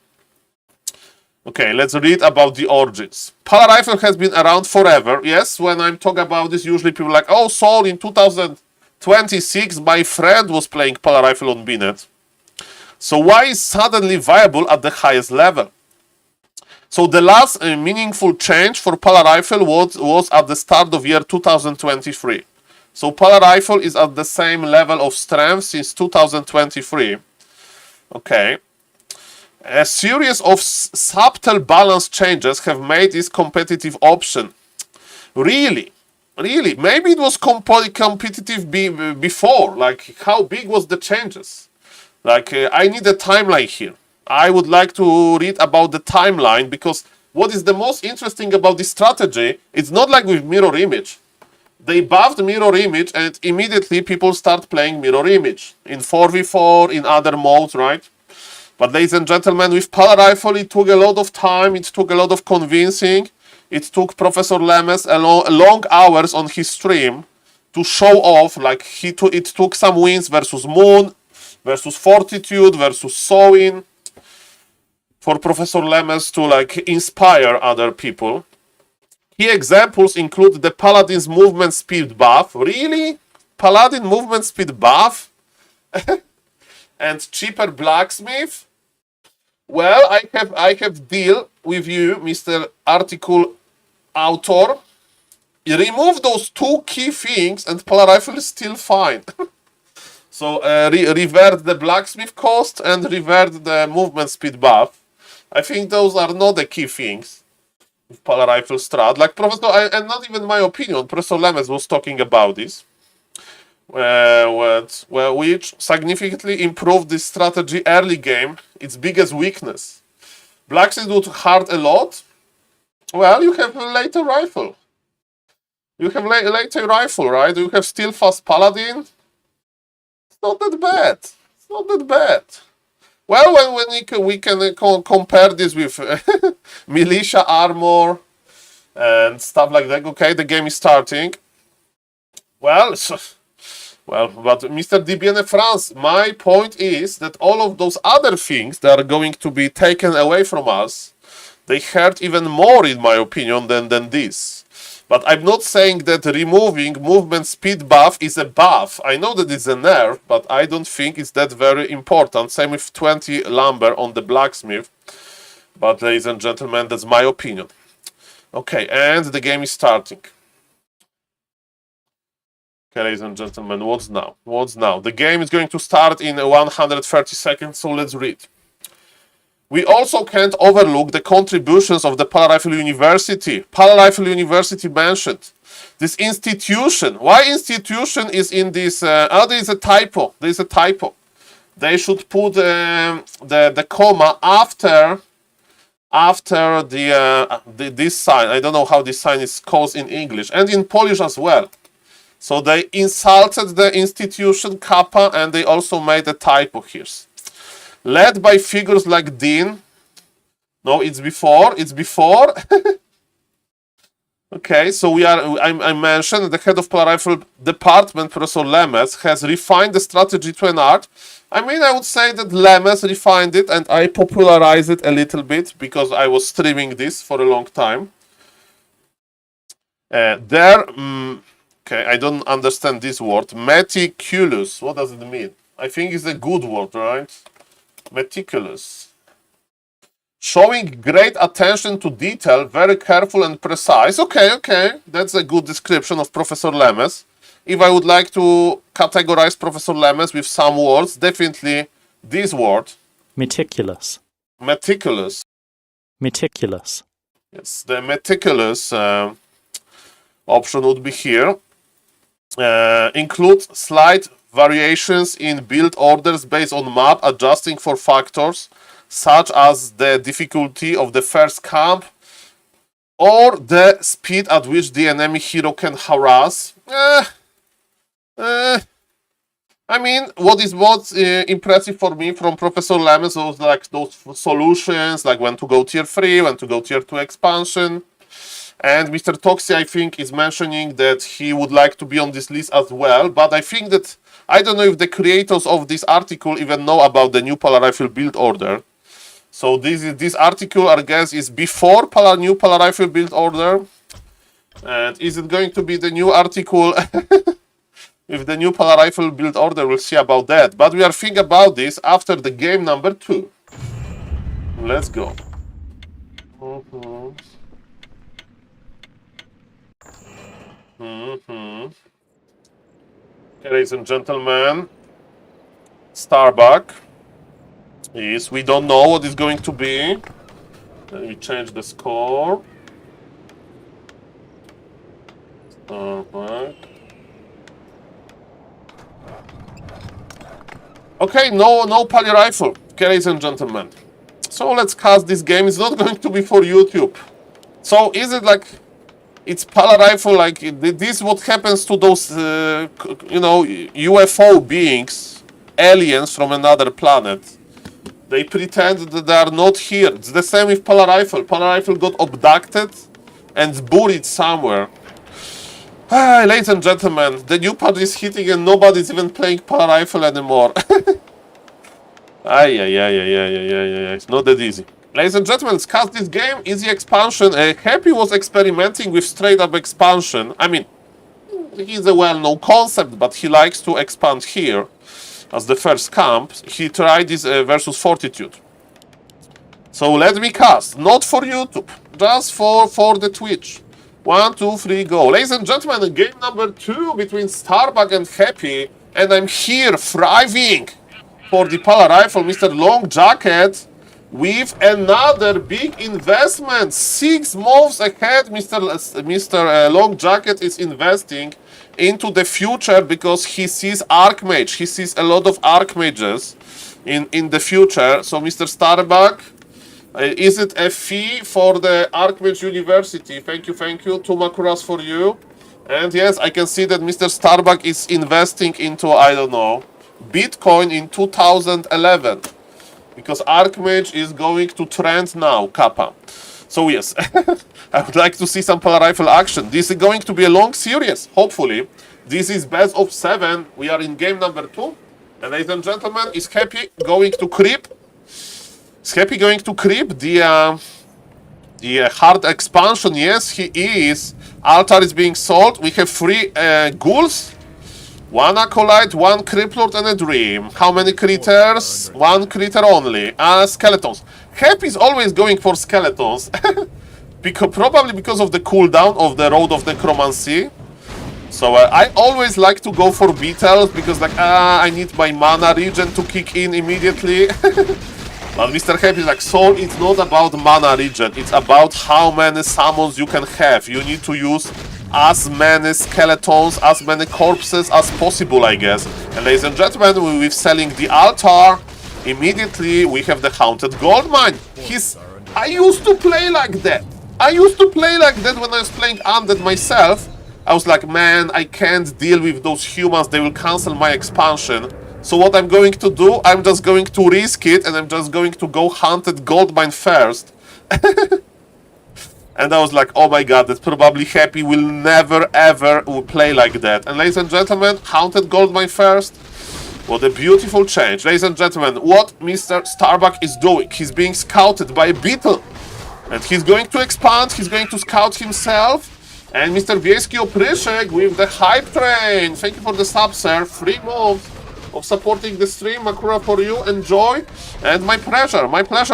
Okay, let's read about the origins. Polar Rifle has been around forever. Yes, when I'm talking about this, usually people are like, oh, Saul, in 2026, my friend was playing Polar Rifle on Binet. So why is suddenly viable at the highest level? So the last meaningful change for Polar Rifle was at the start of year 2023. So Polar Rifle is at the same level of strength since 2023. Okay. A series of subtle balance changes have made this competitive option. Really? Really? Maybe it was competitive before. Like, how big was the changes? Like, I need a timeline here. I would like to read about the timeline, because what is the most interesting about this strategy, it's not like with mirror image. They buffed mirror image and immediately people start playing mirror image. In 4v4, in other modes, right? But ladies and gentlemen, with Power Rifle, it took a lot of time, it took a lot of convincing. It took Professor Lemes long hours on his stream to show off, like it took some wins versus Moon, versus Fortitude, versus Sowin, for Professor Lemes to like inspire other people. Key examples include the Paladin's movement speed buff. Really? Paladin movement speed buff? And cheaper blacksmith? Well, I have deal with you, Mr. Article Author. You remove those two key things and Polar Rifle is still fine. So revert the blacksmith cost and revert the movement speed buff. I think those are not the key things with Polar Rifle strat. Like Professor, and not even my opinion, Professor Lemes was talking about this. Which significantly improved this strategy early game, its biggest weakness. Blacksmith would hurt a lot. Well, you have a later rifle. You have later rifle, right? You have still fast Paladin. It's not that bad. It's not that bad. Well, when we can compare this with militia armor and stuff like that. Okay, the game is starting. Well, but Mr. DBN France, my point is that all of those other things that are going to be taken away from us, they hurt even more, in my opinion, than this. But I'm not saying that removing movement speed buff is a buff. I know that it's a nerf, but I don't think it's that very important. Same with 20 lumber on the blacksmith. But ladies and gentlemen, that's my opinion. Okay, and the game is starting. Okay, ladies and gentlemen, what's now? What's now? The game is going to start in 130 seconds, so let's read. We also can't overlook the contributions of the Polar Rifle University. Polar Rifle University mentioned. This institution. Why institution is in this? There is a typo. There is a typo. They should put the comma after this sign. I don't know how this sign is called in English and in Polish as well. So they insulted the institution Kappa and they also made a typo here. Led by figures like Dean. No, it's before. It's before. Okay, so I mentioned the head of Polar Rifle Department, Professor Lemes, has refined the strategy to an art. I mean, I would say that Lemes refined it and I popularized it a little bit because I was streaming this for a long time. Okay, I don't understand this word. Meticulous. What does it mean? I think it's a good word, right? Meticulous. Showing great attention to detail, very careful and precise. Okay. That's a good description of Professor Lemes. If I would like to categorize Professor Lemes with some words, definitely this word. Meticulous. Meticulous. Meticulous. Yes, the meticulous option would be here. Include slight variations in build orders based on map, adjusting for factors such as the difficulty of the first camp or the speed at which the enemy hero can harass. I mean, what's impressive for me from Professor Lemes was like those solutions, like when to go tier 3, when to go tier 2 expansion. And Mr. Toxi, I think, is mentioning that he would like to be on this list as well. But I think that, I don't know if the creators of this article even know about the new Polar Rifle build order. So this article, I guess, is before new Polar Rifle build order. And is it going to be the new article with the new Polar Rifle build order? We'll see about that. But we are thinking about this after the game number 2. Let's go. Okay, ladies and gentlemen, Starbuck. is we don't know what is going to be. Let me change the score. Right. Okay, no poly rifle, okay, ladies and gentlemen. So let's cast this game. It's not going to be for YouTube. So is it like it's poly rifle? Like this? What happens to those, you know, UFO beings, aliens from another planet? They pretend that they are not here. It's the same with poly rifle. Poly rifle got abducted and buried somewhere. Ah, ladies and gentlemen, the new patch is hitting and nobody's even playing poly rifle anymore. It's not that easy. Ladies and gentlemen, let's cast this game. Easy expansion. Happy was experimenting with straight up expansion. I mean, he's a well-known concept, but he likes to expand here as the first camp. He tried this versus Fortitude. So let me cast, not for YouTube, just for the Twitch. 1, 2, 3, go. Ladies and gentlemen, game number 2 between Starbuck and Happy, and I'm here thriving for the poly rifle, Mr. Long Jacket, with another big investment. 6 moves ahead, Mr. Long Jacket is investing into the future because he sees Archmage. He sees a lot of Archmages in the future. So, Mr. Starbuck, is it a fee for the Archmage University? Thank you. 2 Makuras for you. And yes, I can see that Mr. Starbuck is investing into, I don't know, Bitcoin in 2011. Because Archmage is going to trend now, Kappa. So yes, I would like to see some poly rifle action. This is going to be a long series, hopefully. This is best of 7. We are in game number 2. And ladies and gentlemen, is Happy going to creep? Is Happy going to creep the hard expansion? Yes, he is. Altar is being sold. We have 3 ghouls. 1 Acolyte, 1 Criplord, and a Dream. How many critters? 1 critter only. Skeletons. Happy is always going for skeletons. Probably because of the cooldown of the Road of Necromancy. So I always like to go for beetles because like, I need my mana regen to kick in immediately. But Mr. Happy is like, Soul, it's not about mana regen. It's about how many summons you can have. You need to use as many skeletons, as many corpses as possible, I guess. And ladies and gentlemen, we're selling the altar. Immediately, we have the Haunted Goldmine. I used to play like that. When I was playing Undead myself. I was like, man, I can't deal with those humans. They will cancel my expansion. So what I'm going to do, I'm just going to risk it, and I'm just going to go Haunted Goldmine first. And I was like, oh my god, that's probably Happy will never ever play like that. And ladies and gentlemen, Haunted Goldmine first. What a beautiful change. Ladies and gentlemen, what Mr. Starbuck is doing, he's being scouted by a beetle. And he's going to expand, he's going to scout himself. And Mr. Wiejski Opryszek with the hype train. Thank you for the sub, sir. 3 moves of supporting the stream. Makura for you. Enjoy. And my pleasure,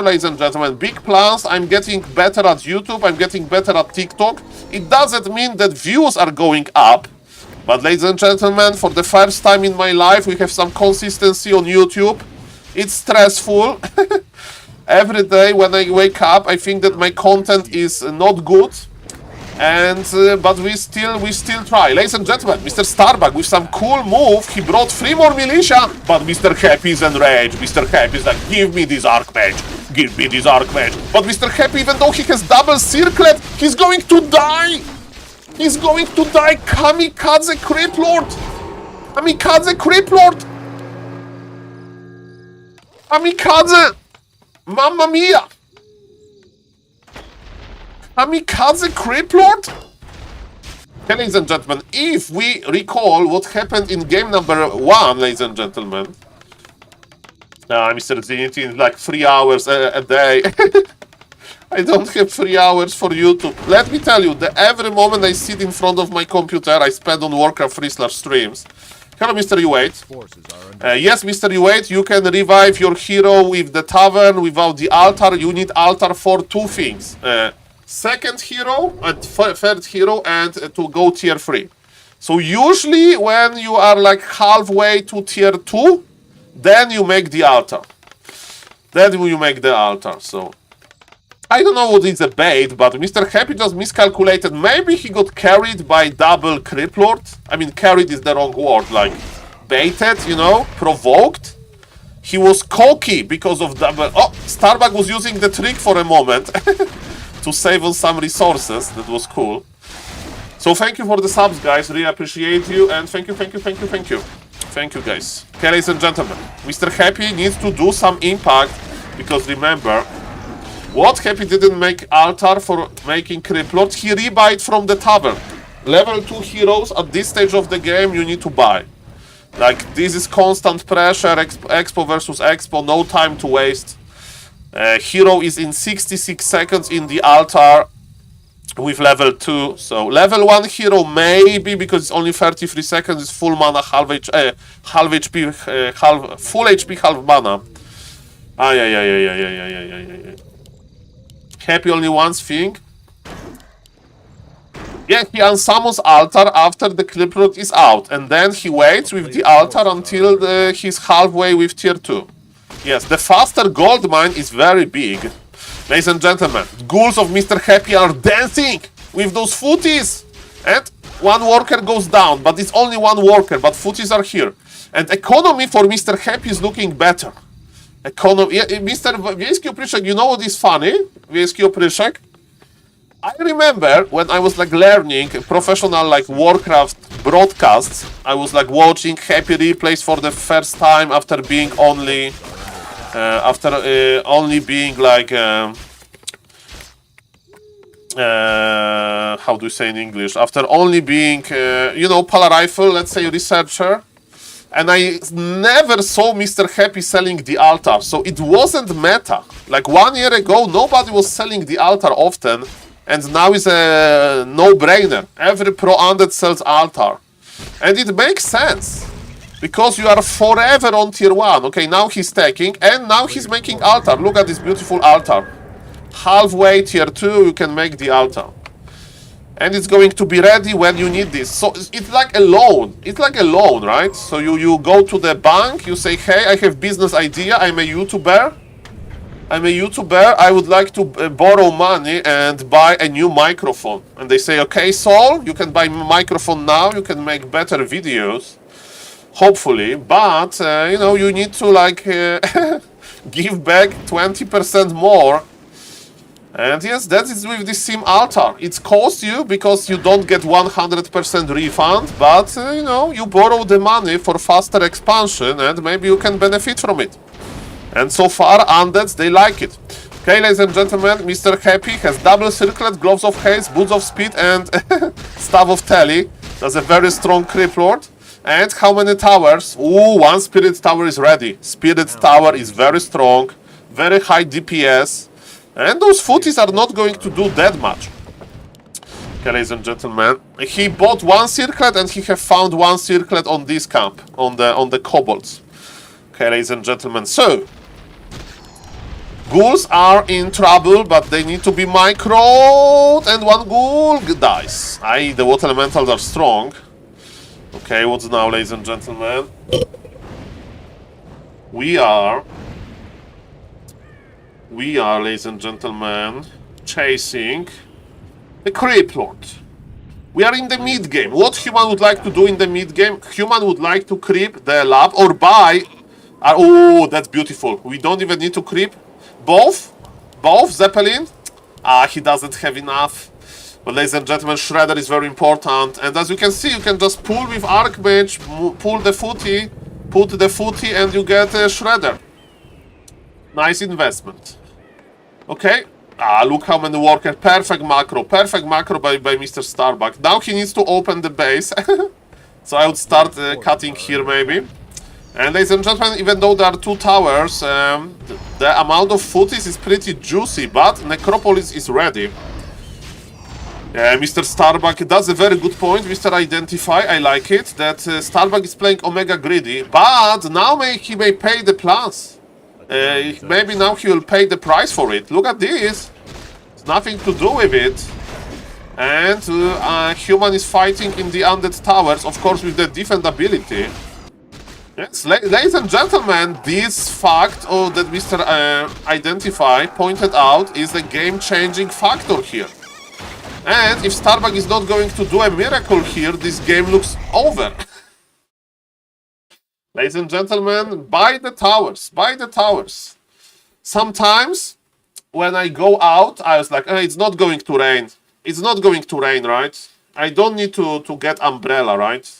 ladies and gentlemen. Big plans. I'm getting better at YouTube. I'm getting better at TikTok. It doesn't mean that views are going up. But ladies and gentlemen, for the first time in my life, we have some consistency on YouTube. It's stressful. Every day when I wake up, I think that my content is not good. And but we still try. Ladies and gentlemen, Mr. Starbuck with some cool move, he brought 3 more militia, but Mr. Happy is enraged. Mr. Happy is like, give me this Archmage, give me this Archmage. But Mr. Happy, even though he has double circlet, he's going to die. He's going to die. Kamikaze Criplord. Kamikaze Criplord. Kamikaze. Mamma mia. Kamikaze Criplord? Okay, ladies and gentlemen, if we recall what happened in game number 1, ladies and gentlemen. Mr. Zenity is like 3 hours a day. I don't have 3 hours for YouTube. Let me tell you, every moment I sit in front of my computer, I spend on Warcraft 3/streams. Hello, Mr. U8. Yes, Mr. U8, you can revive your hero with the tavern without the altar. You need altar for 2 things. Second hero and third hero, and to go tier 3. So usually when you are like halfway to tier 2, then you make the altar. Then you make the altar, so... I don't know what is a bait, but Mr. Happy just miscalculated. Maybe he got carried by double Crip Lord. I mean, carried is the wrong word, like... baited, you know, provoked. He was cocky because of double... Oh, Starbuck was using the trick for a moment to save on some resources. That was cool. So thank you for the subs, guys. Really appreciate you. And thank you. Thank you, guys. Okay, ladies and gentlemen. Mr. Happy needs to do some impact. Because remember, what Happy didn't make altar for making Crip Lord, he rebuyed from the tavern. Level 2 heroes at this stage of the game you need to buy. Like, this is constant pressure, Expo versus Expo, no time to waste. Hero is in 66 seconds in the altar with level 2. So, level 1 hero maybe, because it's only 33 seconds, it's full mana, full HP, half mana. Happy only one thing. Yeah, he unsummons altar after the Crip Lord is out, and then he waits with the altar until he's halfway with tier 2. Yes, the faster gold mine is very big. Ladies and gentlemen, ghouls of Mr. Happy are dancing with those footies! And one worker goes down, but it's only one worker, but footies are here. And economy for Mr. Happy is looking better. Economy... Yeah, Mr. Wiejski Opryszek, you know what is funny? Wiejski Opryszek? I remember when I was like learning professional like Warcraft broadcasts, I was like watching Happy replays for the first time after being only being like how do you say in English? After only being you know, Pala Rifle, let's say researcher. And I never saw Mr. Happy selling the altar, so it wasn't meta. Like 1 year ago, nobody was selling the altar often. And now is a no-brainer. Every pro undead sells altar. And it makes sense. Because you are forever on tier 1. Okay, now he's taking, and now he's making altar. Look at this beautiful altar. Halfway tier 2, you can make the altar. And it's going to be ready when you need this. So it's like a loan. It's like a loan, right? So you go to the bank, you say, hey, I have business idea, I'm a YouTuber. I would like to borrow money and buy a new microphone. And they say, okay, Saul, you can buy a microphone now, you can make better videos, hopefully, but, you know, you need to, like, give back 20% more. And yes, that is with the Sim Altar. It's cost you because you don't get 100% refund, but, you know, you borrow the money for faster expansion and maybe you can benefit from it. And so far, undeads, they like it. Okay, ladies and gentlemen, Mr. Happy has double circlet, gloves of haste, boots of speed, and staff of telly. That's a very strong Crip Lord. And how many towers? Ooh, one Spirit Tower is ready. Spirit Tower is very strong, very high DPS. And those footies are not going to do that much. Okay, ladies and gentlemen, he bought one circlet and he have found one circlet on this camp, on the kobolds. Okay, ladies and gentlemen, so ghouls are in trouble, but they need to be microed, and one ghoul dies. The water elementals are strong. Okay, what's now, ladies and gentlemen? We are, ladies and gentlemen, chasing the Crip Lord. We are in the mid game. What human would like to do in the mid game? Human would like to creep the lab or buy. Oh, that's beautiful. We don't even need to creep. Both Zeppelin. He doesn't have enough. But ladies and gentlemen, Shredder is very important. And as you can see, you can just pull with Archmage, pull the footy, put the footy, and you get a Shredder. Nice investment. Okay. Look how many workers. Perfect macro by Mr. Starbuck. Now he needs to open the base. So I would start cutting here maybe. And ladies and gentlemen, even though there are two towers, the amount of footies is pretty juicy, but Necropolis is ready. Mr. Starbuck, that's a very good point, Mr. Identify, I like it, that Starbuck is playing Omega Greedy, but now he may pay the plus. Maybe now he will pay the price for it. Look at this. It's nothing to do with it. And human is fighting in the undead towers, of course with the defend ability. Yes, ladies and gentlemen, this fact that Mr. Identify pointed out is a game-changing factor here. And if Starbuck is not going to do a miracle here, this game looks over. Ladies and gentlemen, buy the towers, buy the towers. Sometimes, when I go out, I was like, it's not going to rain. It's not going to rain, right? I don't need to get umbrella, right?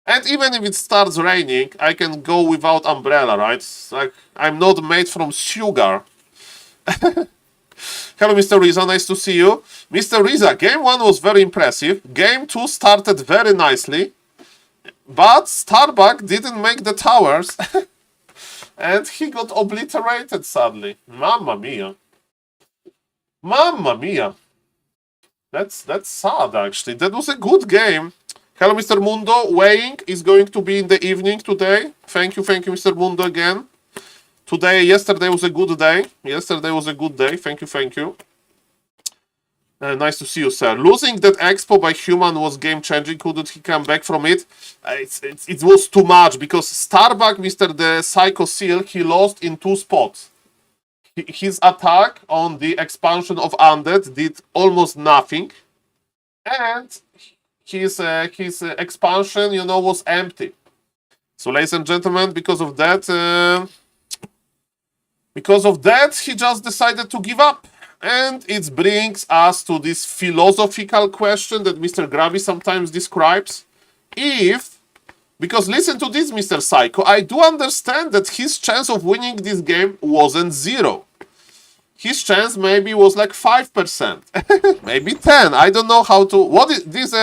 And even if it starts raining, I can go without umbrella, right? It's like, I'm not made from sugar. Hello, Mr. Riza, nice to see you. Mr. Riza, game 1 was very impressive. Game 2 started very nicely. But Starbuck didn't make the towers. And he got obliterated, sadly. Mamma mia. Mamma mia. That's sad, actually. That was a good game. Hello, Mr. Mundo. Weighing is going to be in the evening today. Thank you, Mr. Mundo, again. Yesterday was a good day. Yesterday was a good day. Thank you. Nice to see you, sir. Losing that expo by human was game-changing. Couldn't he come back from it? It was too much, because Starbuck, Mr. the Psycho Seal, he lost in 2 spots. His attack on the expansion of Undead did almost nothing. And his expansion, was empty. So, ladies and gentlemen, because of that, he just decided to give up. And it brings us to this philosophical question that Mr. Gravi sometimes describes. Because listen to this, Mr. Psycho, I do understand that his chance of winning this game wasn't 0. His chance maybe was like 5%, maybe 10. I don't know how to. What is this?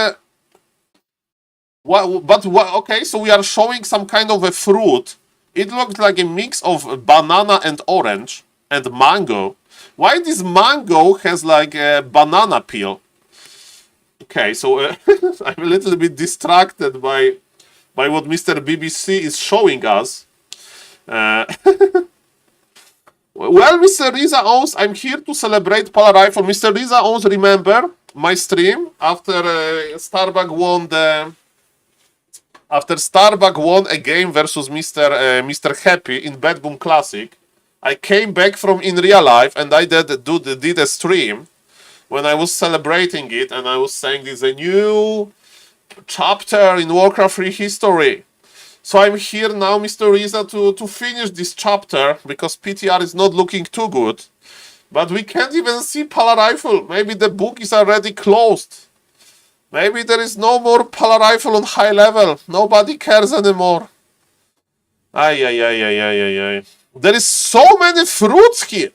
Okay, so we are showing some kind of a fruit. It looks like a mix of banana and orange and mango. Why this mango has like a banana peel? Okay, so I'm a little bit distracted by what Mr. BBC is showing us. Well, Mr. Riza owns, I'm here to celebrate Polar Rifle. Mr. Riza owns, remember my stream after Starbuck won a game versus Mr. Happy in Bad Boom Classic. I came back from in real life and I did a stream when I was celebrating it, and I was saying this is a new chapter in Warcraft 3 history. So I'm here now, Mr. Riza, to finish this chapter, because PTR is not looking too good. But we can't even see Polar Rifle. Maybe the book is already closed. Maybe there is no more Polar Rifle on high level. Nobody cares anymore. Ay. There is so many fruits here.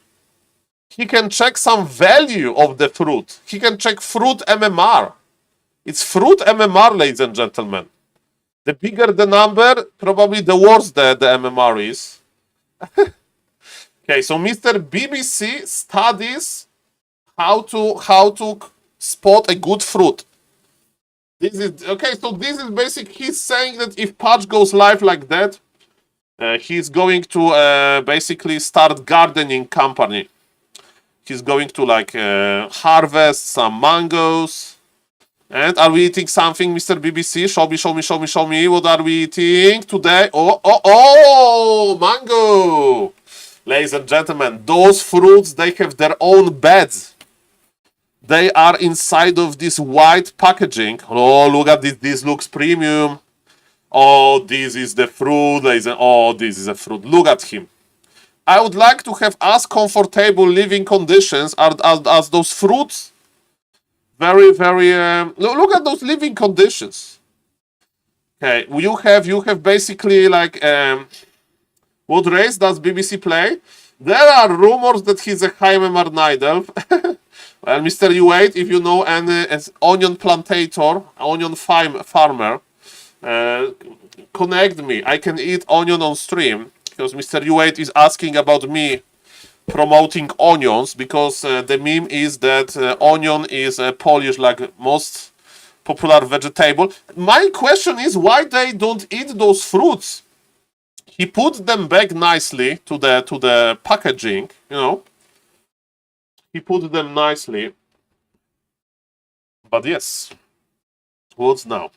He can check some value of the fruit. He can check fruit MMR. It's fruit MMR, ladies and gentlemen. The bigger the number, probably the worse the MMR is. Okay, so Mr. BBC studies how to spot a good fruit. This is okay. So this is basic. He's saying that if patch goes live like that, he's going to basically start gardening company. He's going to like harvest some mangoes. And are we eating something, Mr. BBC? Show me. What are we eating today? Oh, mango! Ladies and gentlemen, those fruits, they have their own beds. They are inside of this white packaging. Oh, look at this. This looks premium. Oh, this is the fruit. Oh, this is a fruit. Look at him. I would like to have as comfortable living conditions as those fruits. Very, very. Look at those living conditions. Okay, you have basically like. What race does BBC play? There are rumors that he's a high MMR Night Elf. Well, Mr. U8, if you know any onion plantator, onion farmer, connect me. I can eat onion on stream, because Mr. U8 is asking about me promoting onions, because the meme is that onion is Polish, like most popular vegetable. My question is why they don't eat those fruits. He put them back nicely to the packaging, you know. He put them nicely. But yes, what's now?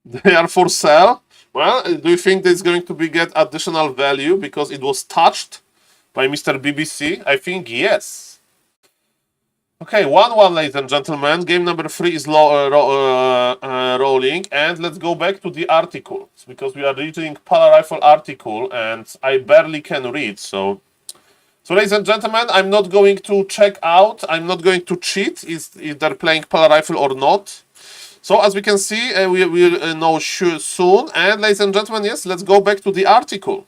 They are for sale. Well, do you think there's going to be get additional value because it was touched by Mr. BBC? I think yes. Okay, 1-1, ladies and gentlemen. Game number 3 is rolling, and let's go back to the article because we are reading Pala Rifle article, and I barely can read. So, ladies and gentlemen, I'm not going to check out. I'm not going to cheat if they're playing Pala Rifle or not. So, as we can see, we will know soon. And, ladies and gentlemen, yes, let's go back to the article.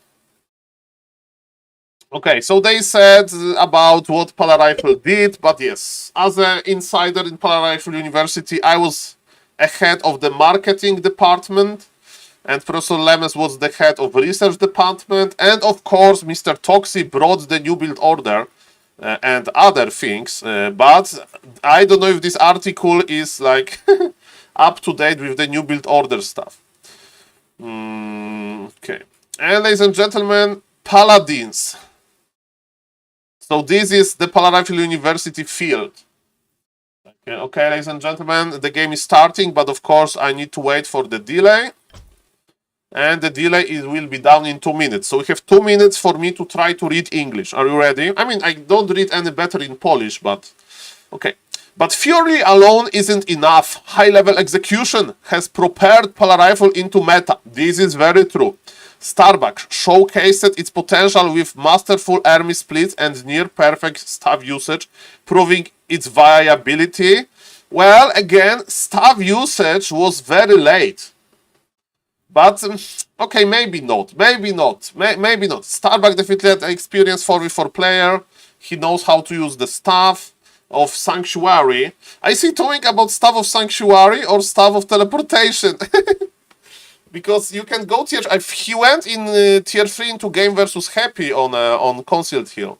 Okay, so they said about what Pala Rifle did, but yes, as an insider in Pala Rifle University, I was ahead of the marketing department, and Professor Lemes was the head of research department, and of course, Mr. Toxi brought the new build order and other things, but I don't know if this article is like up to date with the new build order stuff. Okay, and ladies and gentlemen, Paladins. So this is the Pala Rifle University field. Okay, ladies and gentlemen, the game is starting, but of course I need to wait for the delay. And the delay will be down in 2 minutes. So we have 2 minutes for me to try to read English. Are you ready? I mean, I don't read any better in Polish, but okay. But Fury alone isn't enough. High-level execution has propelled Pala Rifle into meta. This is very true. Starbuck showcased its potential with masterful army splits and near-perfect staff usage, proving its viability. Well, again, staff usage was very late. But, okay, maybe not. Maybe not. Maybe not. Starbuck definitely had experience 4v4 player. He knows how to use the staff of Sanctuary. I see talking about staff of Sanctuary or staff of teleportation. Because you can go tier... He went in tier 3 into game versus Happy on Concealed Hill.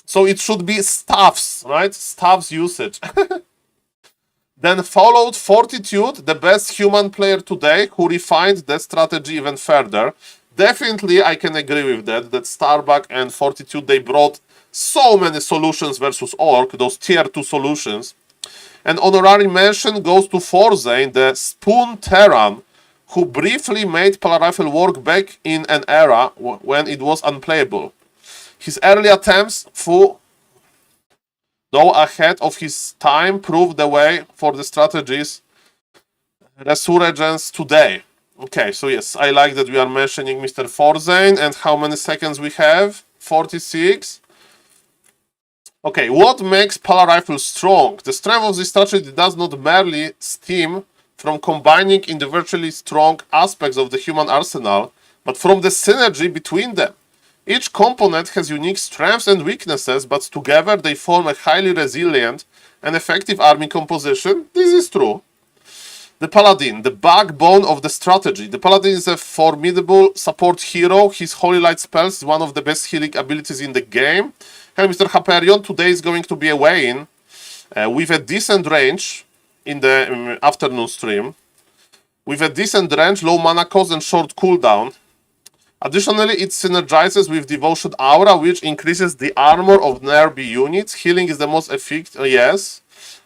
So it should be staffs, right? Staffs usage. Then followed Fortitude, the best human player today, who refined the strategy even further. Definitely, I can agree with that. That Starbuck and Fortitude, they brought so many solutions versus Orc, those tier 2 solutions. And honorary mention goes to Forzane, the Spoon Terran, who briefly made Pala Rifle work back in an era when it was unplayable. His early attempts, though ahead of his time, proved the way for the strategies resurgence today. Okay, so yes, I like that we are mentioning Mr. Forzane, and how many seconds we have? 46. Okay, what makes Pala Rifle strong? The strength of this strategy does not merely stem from combining individually strong aspects of the human arsenal, but from the synergy between them. Each component has unique strengths and weaknesses, but together they form a highly resilient and effective army composition. This is true. The Paladin, the backbone of the strategy. The Paladin is a formidable support hero. His Holy Light spells is one of the best healing abilities in the game. Hello, Mr. Hyperion. Today is going to be a weigh-in with a decent range in the afternoon stream. With a decent range, low mana cost and short cooldown. Additionally, it synergizes with Devotion Aura, which increases the armor of nearby units. Healing is the most effective, yes,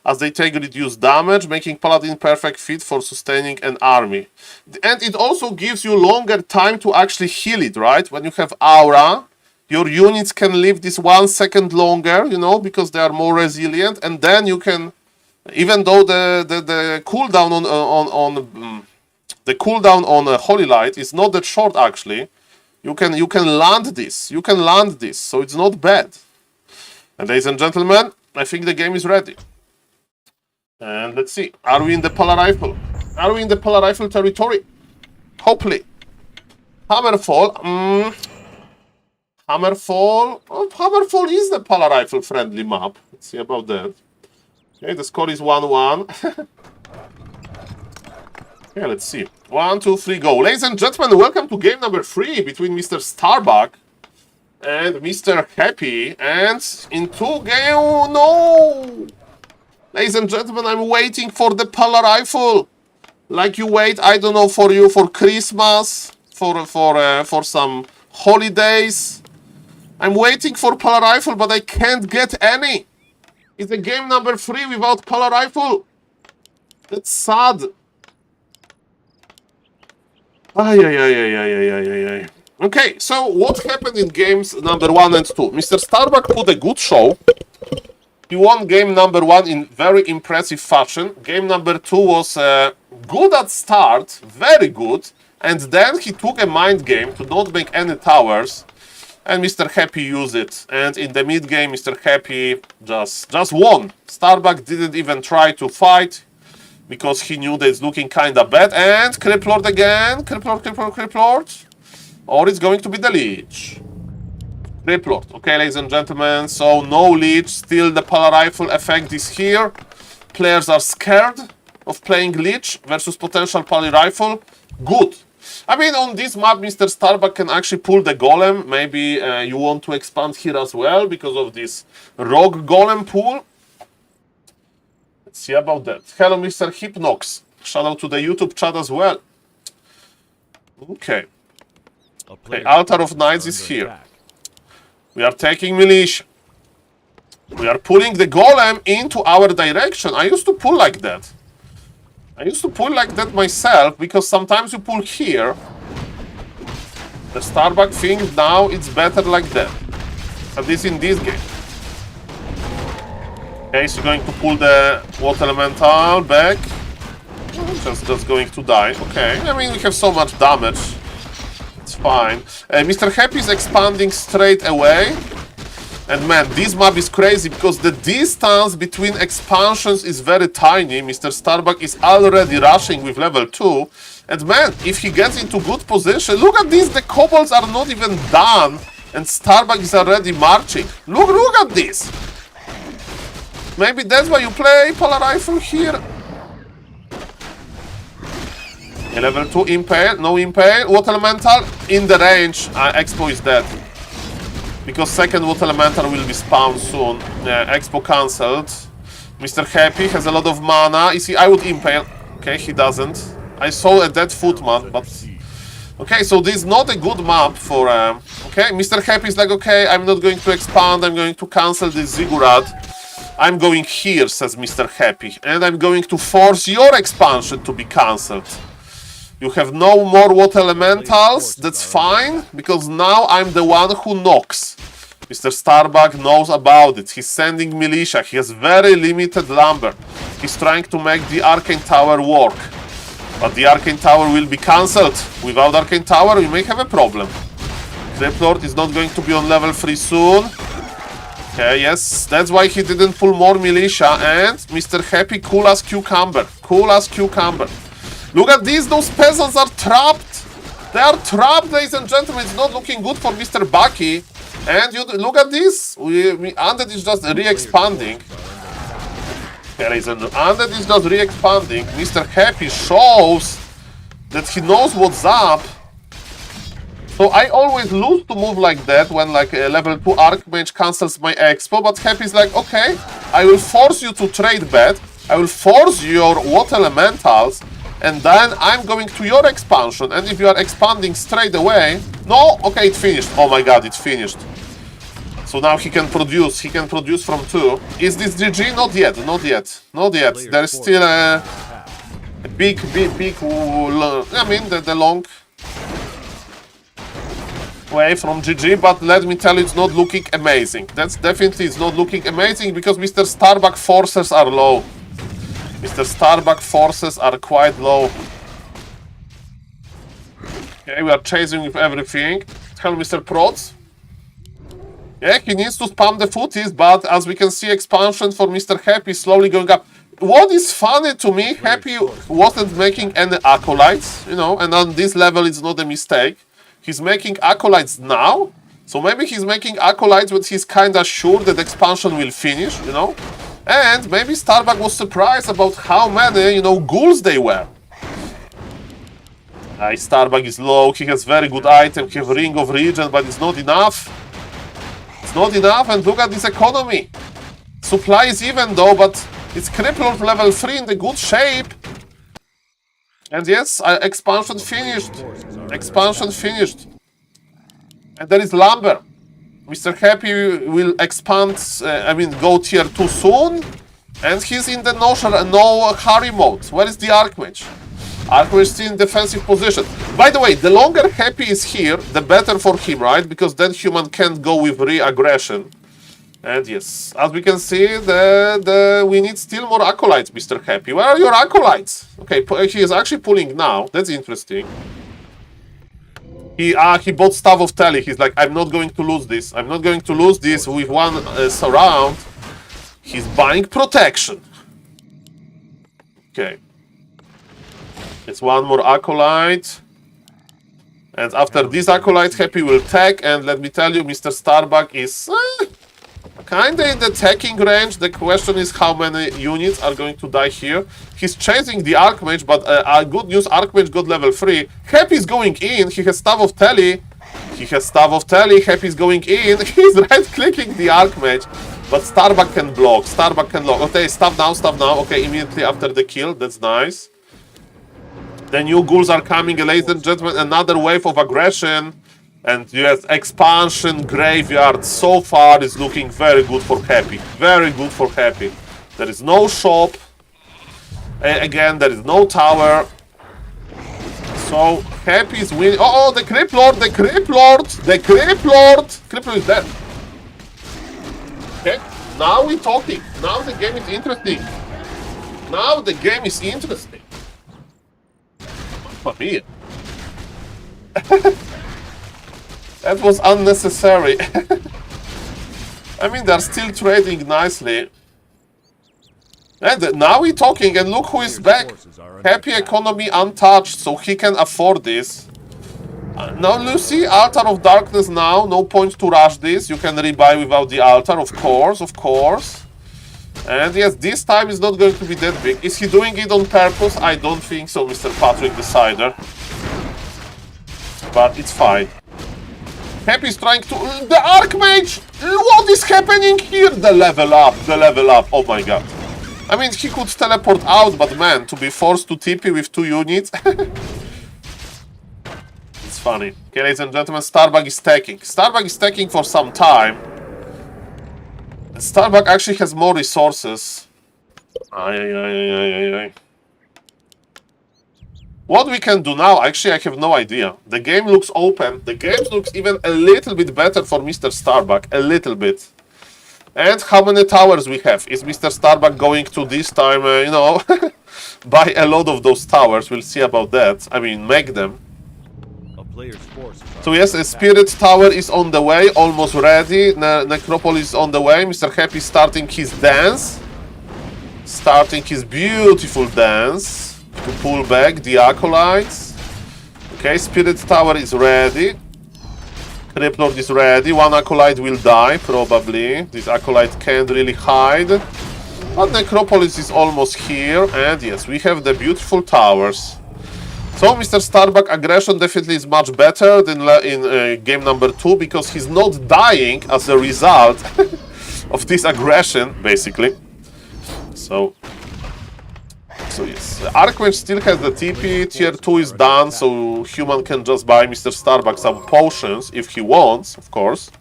as they take reduced damage, making Paladin perfect fit for sustaining an army. And it also gives you longer time to actually heal it, right? When you have Aura, your units can live this 1 second longer, you know, because they are more resilient, and then you can, even though the cooldown on Holy Light is not that short actually, you can land this. You can land this, so it's not bad. And ladies and gentlemen, I think the game is ready. And let's see, are we in the Pala Rifle? Are we in the Pala Rifle territory? Hopefully. Hammerfall. Hammerfall. Oh, Hammerfall is the Pala Rifle friendly map. Let's see about that. Okay, the score is 1-1. Okay, let's see. 1, 2, 3, go. Ladies and gentlemen, welcome to game number 3 between Mr. Starbuck and Mr. Happy. And in 2 game, oh, no! Ladies and gentlemen, I'm waiting for the Pala Rifle. Like you wait, I don't know, for you for Christmas, for some holidays. I'm waiting for Pala Rifle, but I can't get any. It's a game number 3 without Pala Rifle. That's sad. Ay, ay, ay, ay, ay, ay, ay, ay. Okay, so what happened in games number 1 and 2? Mr. Starbuck put a good show. He won game number 1 in very impressive fashion. Game number 2 was good at start, very good. And then he took a mind game to not make any towers. And Mr. Happy used it. And in the mid game, Mr. Happy just won. Starbuck didn't even try to fight, because he knew that it's looking kinda bad. And Crip Lord again. Crip Lord, Crip Lord, Crip Lord. Or it's going to be the Leech. Crip Lord. Okay, ladies and gentlemen. So no Leech. Still the Polar Rifle effect is here. Players are scared of playing Leech versus potential Poly Rifle. Good. I mean, on this map, Mr. Starbuck can actually pull the Golem. Maybe you want to expand here as well because of this Rogue Golem pull. Let's see about that. Hello, Mr. Hypnox. Shout out to the YouTube chat as well. Okay. Okay, Altar of Knights is here. We are taking Militia. We are pulling the Golem into our direction. I used to pull like that. I used to pull like that myself, because sometimes you pull here. The Starbuck thinks now it's better like that. At least in this game. Okay, so going to pull the Water Elemental back. Just going to die. Okay, I mean, we have so much damage. It's fine. Mr. Happy is expanding straight away. And man, this map is crazy because the distance between expansions is very tiny. Mr. Starbuck is already rushing with level 2. And man, if he gets into good position, look at this, the kobolds are not even done. And Starbuck is already marching. Look at this. Maybe that's why you play Polar Rifle here. Level 2 Impale, no Impale. Water Elemental in the range. Expo is dead. Because second Water Elemental will be spawned soon. Expo cancelled. Mr. Happy has a lot of mana. You see, I would Impale. Okay, he doesn't. I saw a dead footman, but... Okay, so this is not a good map for... Okay, Mr. Happy is like, okay, I'm not going to expand. I'm going to cancel this Ziggurat. I'm going here, says Mr. Happy. And I'm going to force your expansion to be cancelled. You have no more Water Elementals, that's fine, because now I'm the one who knocks. Mr. Starbuck knows about it. He's sending Militia. He has very limited lumber. He's trying to make the Arcane Tower work. But the Arcane Tower will be cancelled. Without Arcane Tower, we may have a problem. Crip Lord is not going to be on level 3 soon. Okay, yes, that's why he didn't pull more Militia. And Mr. Happy, cool as cucumber. Cool as cucumber. Look at these, those peasants are trapped. They are trapped, ladies and gentlemen. It's not looking good for Mr. Bucki. And you look at this. Undead is just re-expanding. Okay, ladies and gentlemen, Undead is just re-expanding. Mr. Happy shows that he knows what's up. So I always lose to move like that when like a level 2 Archmage cancels my Expo. But Happy is like, okay, I will force you to trade bet. I will force your Water Elementals. And then I'm going to your expansion, and if you are expanding straight away... No? Okay, it finished. Oh my god, it finished. So now he can produce from 2. Is this GG? Not yet, not yet. Not yet. There is still a big... I mean, the long way from GG, but let me tell you, it's not looking amazing. That's definitely it's not looking amazing, because Mr. Starbuck forces are low. Mr. Starbuck forces are quite low. Okay, we are chasing with everything. Hello, Mr. Prots. Yeah, he needs to spam the footies, but as we can see, expansion for Mr. Happy is slowly going up. What is funny to me, Happy wasn't making any acolytes, you know, and on this level it's not a mistake. He's making acolytes now, so maybe he's making acolytes, but he's kinda sure that expansion will finish, you know. And maybe Starbuck was surprised about how many, you know, ghouls they were. Starbuck is low, he has very good item, he has Ring of Regen, but it's not enough. It's not enough, and look at this economy. Supply is even though, but it's Crip Lord level 3 in the good shape. And yes, expansion finished. Expansion finished. And there is lumber. Mr. Happy will expand, go tier 2 soon. And he's in the no hurry mode. Where is the Archmage? Archmage still in defensive position. By the way, the longer Happy is here, the better for him, right? Because then Human can't go with re-aggression. And yes, as we can see, we need still more acolytes, Mr. Happy. Where are your acolytes? Okay, he is actually pulling now. That's interesting. He bought Staff of Tele. He's like, I'm not going to lose this. I'm not going to lose this with one surround. He's buying protection. Okay. It's one more acolyte. And after this acolyte, Happy will tech. And let me tell you, Mr. Starbuck is kinda in the attacking range. The question is how many units are going to die here. He's chasing the Archmage, but good news, Archmage got level 3. Happy's going in. He has Staff of Tele. Happy's going in. He's right-clicking the Archmage. But Starbuck can block. Okay, stop now. Okay, immediately after the kill. That's nice. The new ghouls are coming, ladies and gentlemen. Another wave of aggression. And yes, expansion, graveyard, so far is looking very good for Happy. Very good for Happy. There is no shop. Again, there is no tower. So, Happy is winning. Oh, the Creep Lord! Creep Lord is dead. Okay, now we're talking. Now the game is interesting. Mamma mia. That was unnecessary. I mean, they're still trading nicely. And now we're talking, and look who is back. Happy economy untouched, so he can afford this. Now, Lucy, Altar of Darkness now. No point to rush this. You can rebuy without the altar, of course. And yes, this time is not going to be that big. Is he doing it on purpose? I don't think so, Mr. Patrick Decider. But it's fine. Happy is trying to... The Archmage! What is happening here? The level up. Oh my god. I mean, he could teleport out, but man, to be forced to TP with 2 units... It's funny. Okay, ladies and gentlemen, Starbuck is stacking for some time. And Starbuck actually has more resources. What we can do now, actually, I have no idea. The game looks open. The game looks even a little bit better for Mr. Starbuck. A little bit. And how many towers we have? Is Mr. Starbuck going to this time, buy a lot of those towers? We'll see about that. I mean, make them. So yes, a Spirit Tower is on the way, almost ready. Necropolis is on the way. Mr. Happy starting his dance. Starting his beautiful dance. To pull back the acolytes. Okay, Spirit Tower is ready. Creep Lord is ready. One acolyte will die, probably. This acolyte can't really hide. But Necropolis is almost here. And yes, we have the beautiful towers. So Mr. Starbuck aggression definitely is much better than in game number 2, because he's not dying as a result of this aggression, basically. So yes, Archmage still has the TP, tier 2 is done, so Human can just buy Mr. Starbuck some potions if he wants, of course.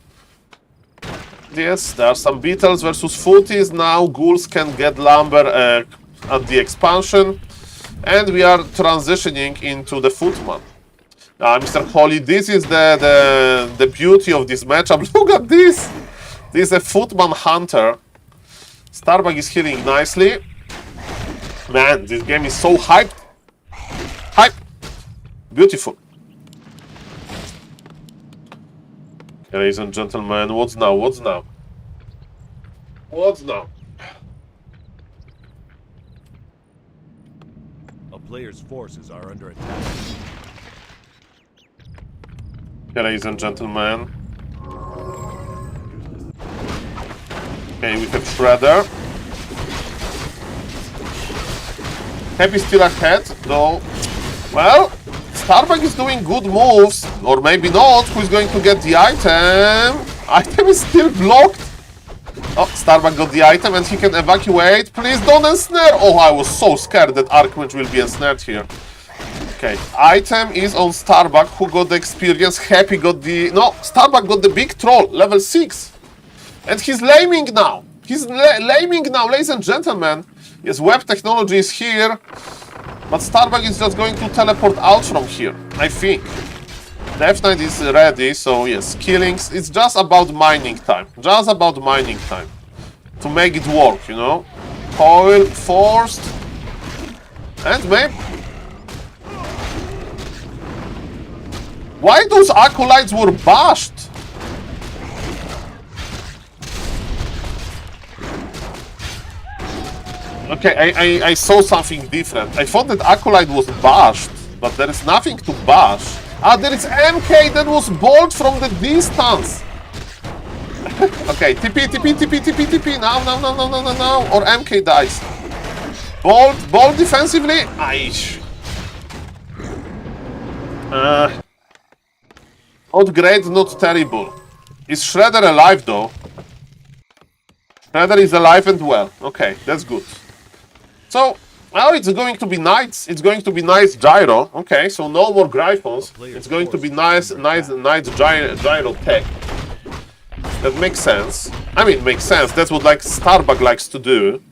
Yes, there are some Beetles versus Footies, now Ghouls can get Lumber at the expansion. And we are transitioning into the Footman. Mr. Holly, this is the beauty of this matchup. Look at this! This is a Footman Hunter. Starbuck is healing nicely. Man, this game is so hyped. Beautiful. Okay, ladies and gentlemen, what's now? Player's forces are under attack. Okay, ladies and gentlemen. Okay, we have Shredder. Happy still ahead, though. Well, Starbuck is doing good moves, or maybe not. Who is going to get the item? Item is still blocked. Oh, Starbuck got the item and he can evacuate. Please don't ensnare. Oh, I was so scared that Archmage will be ensnared here. Okay, item is on Starbuck, who got the experience. Happy got the... No, Starbuck got the big troll, level 6. And he's laming now. Ladies and gentlemen. Yes, web technology is here. But Starbuck is just going to teleport out from here, I think. The F9 is ready, so yes, killings. It's just about mining time. Just about mining time. To make it work, you know? Coil, forced. And maybe... Why those acolytes were bashed? Okay, I saw something different. I thought that acolyte was bashed, but there is nothing to bash. Ah, there is MK that was bolt from the distance. Okay, TP, now, or MK dies. Bolt defensively. Aish. Not great, not terrible. Is Shredder alive though? Shredder is alive and well. Okay, that's good. So, now it's going to be nice. It's going to be nice gyro. Okay, so no more Gryphons. It's going to be nice gyro tech. That makes sense. I mean, makes sense. That's what like Starbuck likes to do.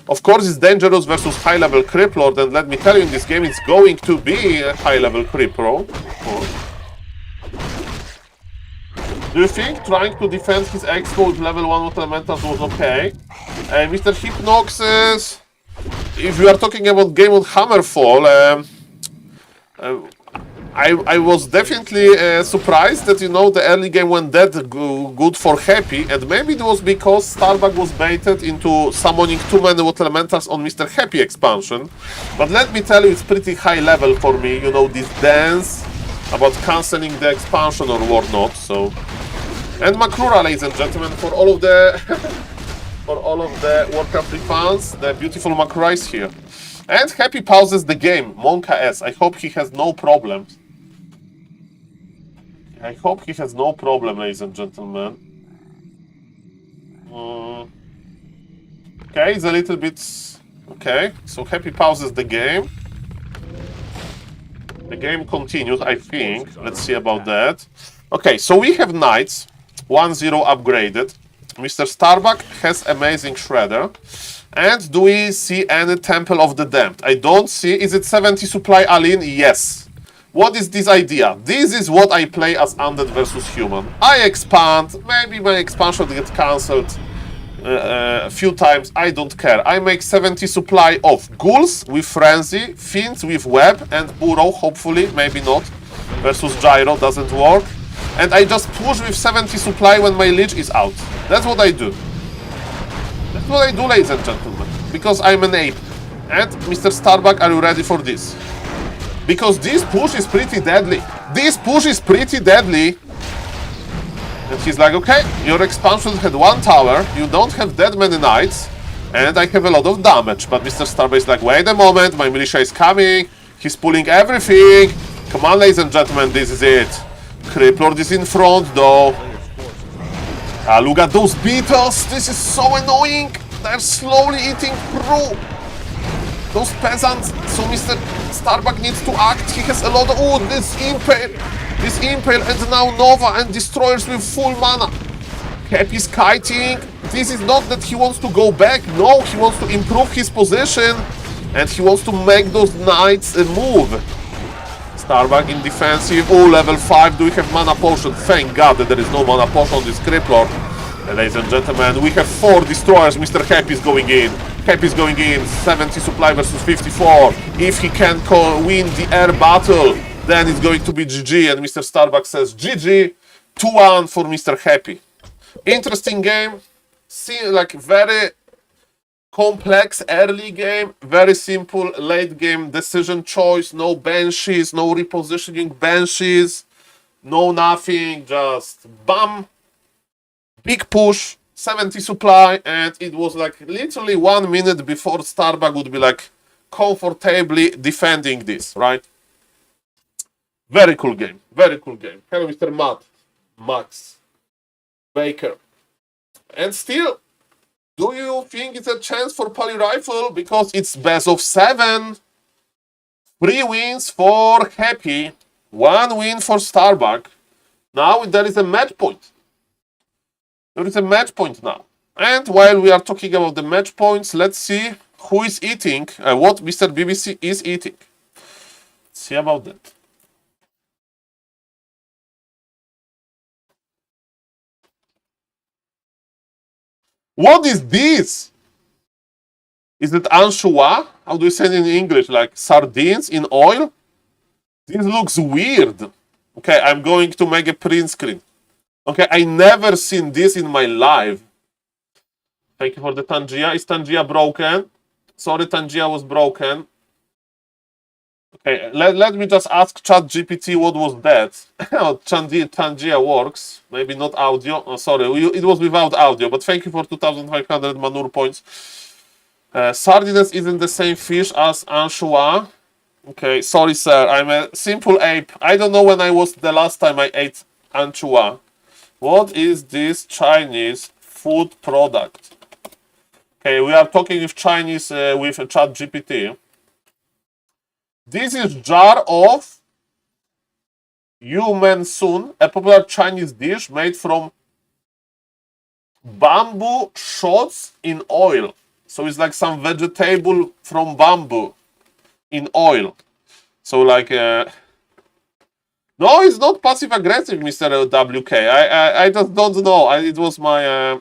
Of course, it's dangerous versus high-level Creep Lord, and let me tell you, in this game, it's going to be a high-level Creep Lord. Do you think trying to defend his expo with level 1 with elementals was okay? Mr. Hypnox is... If you are talking about game on Hammerfall, I was definitely surprised that, you know, the early game went that good for Happy, and maybe it was because Starbuck was baited into summoning too many water elementals on Mr. Happy expansion. But let me tell you, it's pretty high level for me, you know, this dance about cancelling the expansion or whatnot, so... And Makrura, ladies and gentlemen, for all of the for all of the Warcraft 3 fans, the beautiful Makrura is here. And Happy pauses the game, Monka S. I hope he has no problems. I hope he has no problem, ladies and gentlemen. Okay, it's a little bit... Okay, so Happy pauses the game. The game continues, I think. Let's see about that. Okay, so we have Knights. 1-0 upgraded. Mr. Starbuck has amazing Shredder. And do we see any Temple of the Damned? I don't see. Is it 70 supply Alin? Yes. What is this idea? This is what I play as Undead versus Human. I expand. Maybe my expansion gets cancelled a few times. I don't care. I make 70 supply of Ghouls with Frenzy, Fiends with Web, and Burrow, hopefully. Maybe not. Versus Gyro doesn't work. And I just push with 70 supply when my Lich is out. That's what I do. That's what I do, ladies and gentlemen. Because I'm an ape. And, Mr. Starbuck, are you ready for this? Because this push is pretty deadly. This push is pretty deadly. And he's like, okay, your expansion had 1 tower, you don't have that many knights, and I have a lot of damage. But Mr. Starbuck is like, wait a moment, my militia is coming, he's pulling everything. Come on, ladies and gentlemen, this is it. Creep Lord is in front, though. Look at those beetles. This is so annoying. They're slowly eating through. Those peasants. So Mr. Starbuck needs to act. He has a lot of... Oh, this Impale, and now Nova and Destroyers with full mana. Happy's kiting. This is not that he wants to go back. No, he wants to improve his position. And he wants to make those knights move. Starbuck in defensive. Oh, level 5. Do we have mana potion? Thank God that there is no mana potion on this Creep Lord. And ladies and gentlemen, we have 4 destroyers. Mr. Happy is going in. Happy is going in. 70 supply versus 54. If he can win the air battle, then it's going to be GG. And Mr. Starbuck says GG. 2-1 for Mr. Happy. Interesting game. See, like very complex early game, very simple late game decision choice, no banshees, no repositioning banshees, no nothing, just bam, big push, 70 supply, and it was like literally 1 minute before Starbuck would be like comfortably defending this, right? Very cool game, very cool game. Hello, Mr. Matt, Max, Baker, and still, do you think it's a chance for Poly Rifle? Because it's best of 7. 3 wins for Happy. 1 win for Starbuck. Now there is a match point. There is a match point now. And while we are talking about the match points, let's see who is eating, what Mr. BBC is eating. see about that. What is this? Is it anchois? How do you say it in English? Like sardines in oil? This looks weird. Okay, I'm going to make a print screen. Okay, I never seen this in my life. Thank you for the Tangia. Is Tangia broken? Sorry, Tangia was broken. Okay, let me just ask ChatGPT what was that. Tangia works. Maybe not audio. Oh, sorry, it was without audio, but thank you for 2,500 manure points. Sardines isn't the same fish as anchois. Okay, sorry, sir. I'm a simple ape. I don't know when I was the last time I ate anchois. What is this Chinese food product? Okay, we are talking with Chinese with ChatGPT. This is jar of yumen sun, a popular Chinese dish made from bamboo shoots in oil. So it's like some vegetable from bamboo in oil. So like, no, it's not passive aggressive, Mr. WK. I just don't know. It was my.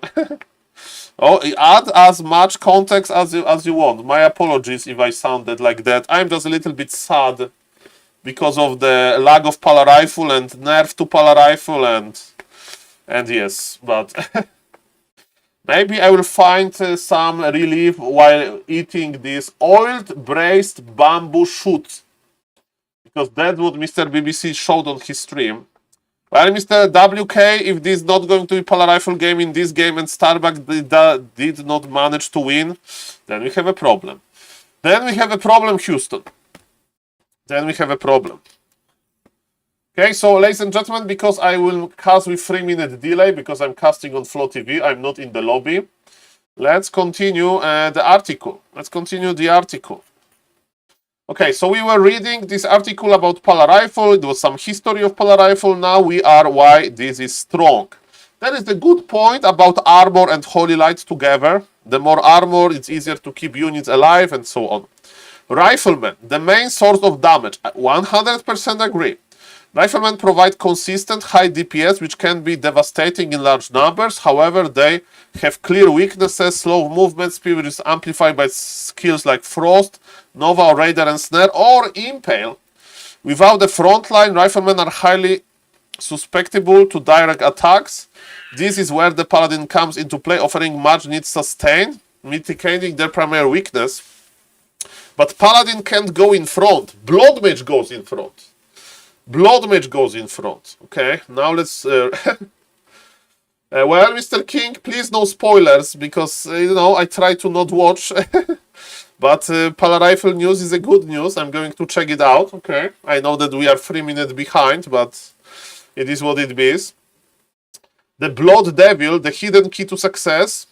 Oh, add as much context as you want. My apologies if I sounded like that. I'm just a little bit sad because of the lack of Pala Rifle and nerf to Pala Rifle and yes, but maybe I will find some relief while eating this oiled braised bamboo shoot, because that's what Mr. BBC showed on his stream. Well, Mr. WK, if this is not going to be Pala Rifle game in this game and Starbucks did not manage to win, then we have a problem. Then we have a problem, Houston. Then we have a problem. Okay, so ladies and gentlemen, because I will cast with 3-minute delay, because I'm casting on Flow TV, I'm not in the lobby. Let's continue the article. Let's continue the article. Okay, so we were reading this article about Pala Rifle. It was some history of Pala Rifle. Now we are why this is strong. That is the good point about armor and holy light together. The more armor, it's easier to keep units alive and so on. Riflemen, the main source of damage. 100% agree. Riflemen provide consistent high DPS, which can be devastating in large numbers. However, they have clear weaknesses. Slow movement speed, which is amplified by skills like Frost, Nova, Raider, and Snare, or Impale. Without the frontline, riflemen are highly susceptible to direct attacks. This is where the Paladin comes into play, offering much needed sustain, mitigating their primary weakness. But Paladin can't go in front. Blood Mage goes in front. Blood Mage goes in front. Okay, now let's... well, Mr. King, please no spoilers, because, you know, I try to not watch. But Pala Rifle news is a good news. I'm going to check it out. Okay, I know that we are 3 minutes behind, but it is what it is. The Blood Devil, the hidden key to success.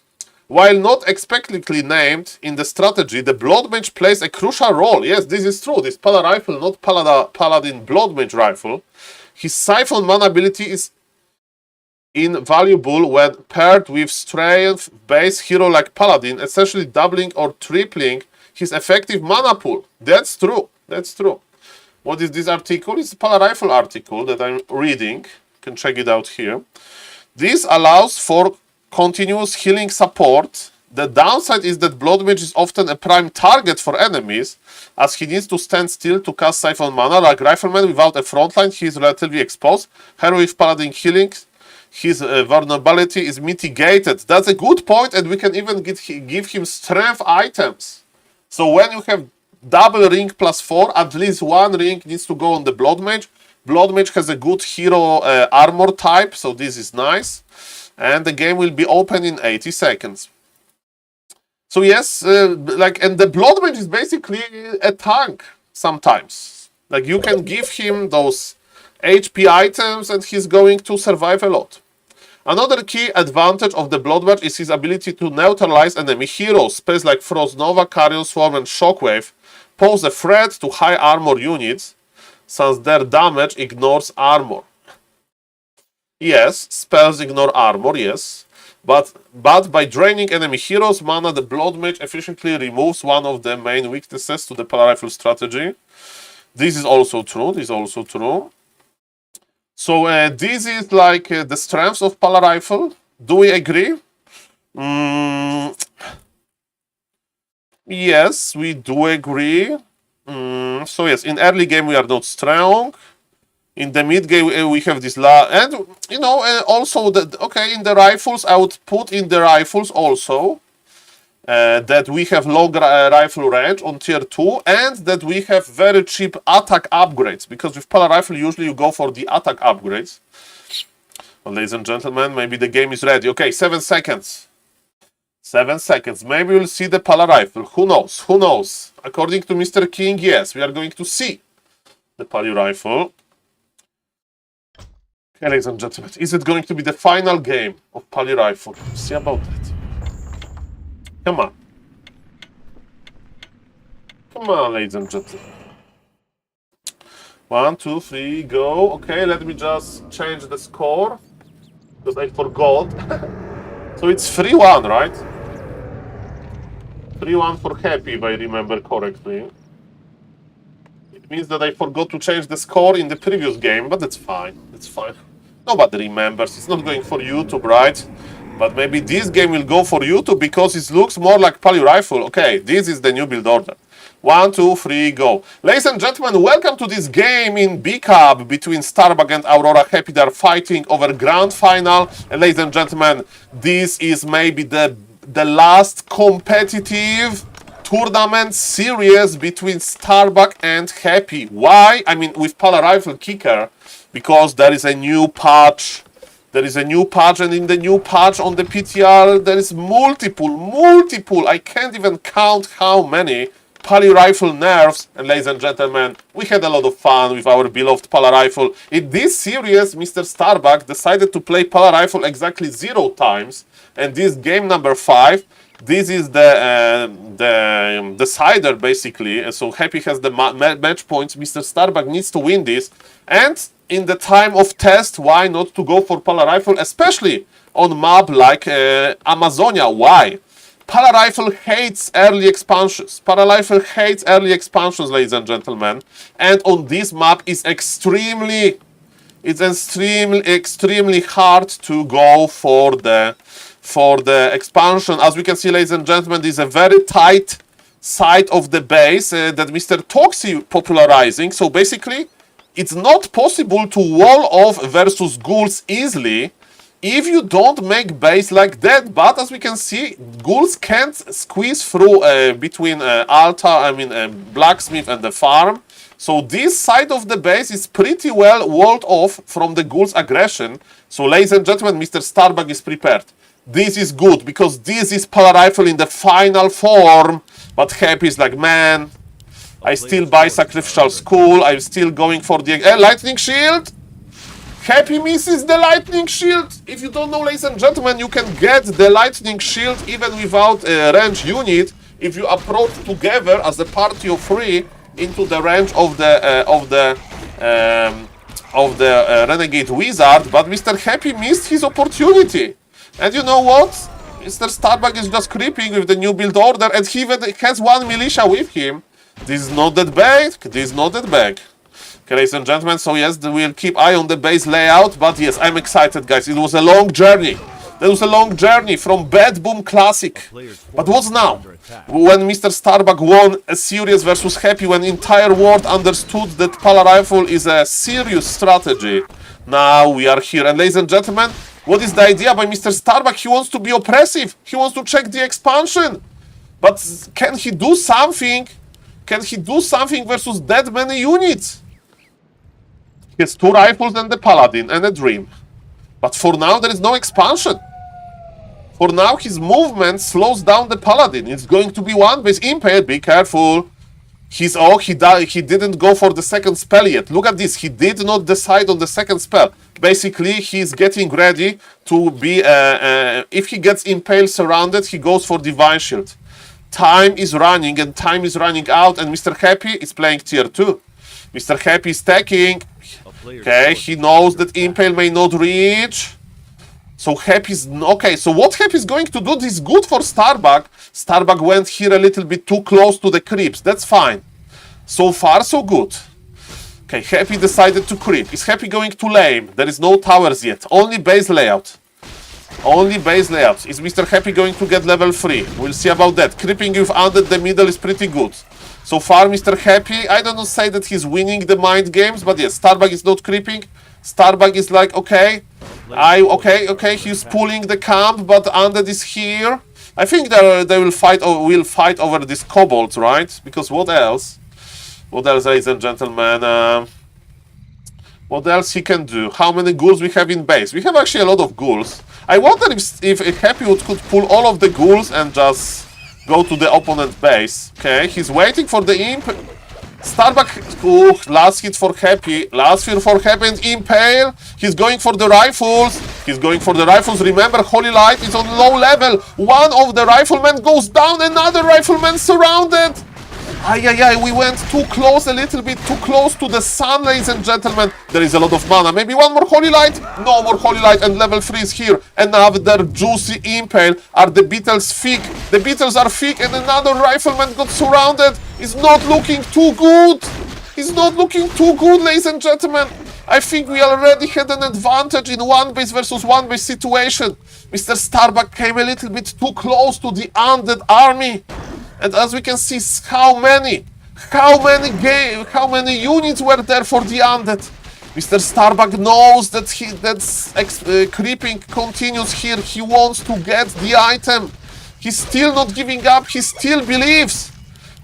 While not explicitly named in the strategy, the Blood Mage plays a crucial role. Yes, this is true. This Pala Rifle, not Paladin Blood Mage Rifle. His Siphon mana ability is invaluable when paired with strength-based hero like Paladin, essentially doubling or tripling his effective mana pool. That's true. That's true. What is this article? It's a Pala Rifle article that I'm reading. You can check it out here. This allows for continuous healing support. The downside is that Blood Mage is often a prime target for enemies, as he needs to stand still to cast Siphon mana. Like Rifleman without a frontline, he is relatively exposed. Hero with Paladin healing, his vulnerability is mitigated. That's a good point, and we can even give him strength items. So when you have double ring plus 4, at least one ring needs to go on the Blood Mage. Blood Mage has a good hero armor type, so this is nice. And the game will be open in 80 seconds. So yes, and the Blood Mage is basically a tank sometimes. Like, you can give him those HP items and he's going to survive a lot. Another key advantage of the Blood Mage is his ability to neutralize enemy heroes. Spells like Frost Nova, Carrion Swarm, and Shockwave pose a threat to high armor units, since their damage ignores armor. Yes, spells ignore armor, yes. But by draining enemy heroes' mana, the Blood Mage efficiently removes one of the main weaknesses to the Pala Rifle strategy. This is also true. This is also true. So this is like the strengths of Pala Rifle. Do we agree? Yes, we do agree. So yes, in early game we are not strong. In the mid game we have this and you know also okay, in the rifles I would put in the rifles also that we have long rifle range on tier 2 and that we have very cheap attack upgrades, because with Pala Rifle usually you go for the attack upgrades. Well, ladies and gentlemen, maybe the game is ready. Okay, 7 seconds. 7 seconds. Maybe we'll see the Pala Rifle. Who knows? Who knows? According to Mr. King, yes, we are going to see the Pala Rifle. Okay, ladies and gentlemen, is it going to be the final game of Pala Rifle? See about that. Come on. Come on, ladies and gentlemen. 1, 2, 3, go. Okay, let me just change the score, because I forgot. So it's 3-1, right? 3-1 for Happy, if I remember correctly. It means that I forgot to change the score in the previous game, but that's fine. It's fine. Nobody remembers. It's not going for YouTube, right? But maybe this game will go for YouTube because it looks more like Pala Rifle. Okay, this is the new build order. 1, 2, 3, go. Ladies and gentlemen, welcome to this game in B-Cup between Starbuck and Aurora Happy. They are fighting over grand final. And ladies and gentlemen, this is maybe the last competitive tournament series between Starbuck and Happy. Why? I mean, with Pala Rifle kicker, because there is a new patch. There is a new patch, and in the new patch on the PTR, there is multiple, I can't even count how many Pala Rifle nerfs. And ladies and gentlemen, we had a lot of fun with our beloved Pala Rifle. In this series, Mr. Starbuck decided to play Pala Rifle exactly 0 times, and this game number 5, this is the decider basically. So Happy has the match points. Mr. Starbuck needs to win this, and in the time of test, why not to go for Pala Rifle, especially on map like Amazonia? Why? Pala Rifle hates early expansions. Pala Rifle hates early expansions, ladies and gentlemen. And on this map it's extremely hard to go for the expansion. As we can see, ladies and gentlemen, this is a very tight side of the base that Mr. Toxi popularizing. So basically, it's not possible to wall off versus ghouls easily if you don't make base like that. But as we can see, ghouls can't squeeze through between blacksmith and the farm. So this side of the base is pretty well walled off from the ghouls' aggression. So ladies and gentlemen, Mr. Starbuck is prepared. This is good, because this is Pala Rifle in the final form. But Happy is like, man, I still buy Sacrificial Skull. I'm still going for the Lightning Shield. Happy misses the Lightning Shield. If you don't know, ladies and gentlemen, you can get the Lightning Shield even without a range unit if you approach together as a party of 3 into the range of the Renegade Wizard. But Mr. Happy missed his opportunity. And you know what? Mr. Starbuck is just creeping with the new build order, and he even has 1 militia with him. This is not that bad. This is not that bad. Okay, ladies and gentlemen, so yes, we'll keep eye on the base layout, but yes, I'm excited, guys. It was a long journey. There was a long journey from Bad Boom Classic. But what's now? When Mr. Starbuck won a series versus Happy, when the entire world understood that Pala Rifle is a serious strategy, now we are here. And ladies and gentlemen, what is the idea by Mr. Starbuck? He wants to be oppressive. He wants to check the expansion. But can he do something? Can he do something versus that many units? He has 2 rifles and the Paladin and a Dream. But for now, there is no expansion. For now, his movement slows down the Paladin. It's going to be 1 base impaired. Be careful. He didn't go for the second spell yet. Look at this. He did not decide on the second spell. Basically, he's getting ready to be... if he gets impaled, surrounded, he goes for Divine Shield. Time is running, and time is running out, and Mr. Happy is playing tier 2. Mr. Happy is stacking. Okay, he knows that Impale may not reach. So Happy's... Okay, so what Happy is going to do, this is good for Starbuck. Starbuck went here a little bit too close to the creeps. That's fine. So far, so good. Okay, Happy decided to creep. Is Happy going to lame? There is no towers yet. Only base layout. Only base layout. Is Mr. Happy going to get level 3? We'll see about that. Creeping with under the middle is pretty good. So far, Mr. Happy, I don't say that he's winning the mind games, but yes, Starbug is not creeping. Starbug is like, okay, okay, he's pulling the camp, but Undead is here. I think they will fight over this kobolds, right? Because what else? What else, ladies and gentlemen? What else he can do? How many ghouls we have in base? We have actually a lot of ghouls. I wonder if Happy could pull all of the ghouls and just go to the opponent base. Okay, he's waiting for the imp. Starbug, last hit for Happy. Last hit for Happy and Impale. He's going for the rifles. He's going for the rifles. Remember, Holy Light is on low level. One of the riflemen goes down. Another rifleman surrounded. We went too close, a little bit too close to the sun, ladies and gentlemen. There is a lot of mana. Maybe one more Holy Light? No more Holy Light, and level 3 is here. Another juicy Impale. Are the Beetles thick? The Beetles are thick, and another rifleman got surrounded. He's not looking too good. He's not looking too good, ladies and gentlemen. I think we already had an advantage in one base versus one base situation. Mr. Starbug came a little bit too close to the Undead army. And as we can see, how many units were there for the Undead? Mr. Starbug knows that creeping continues here. He wants to get the item. He's still not giving up. He still believes.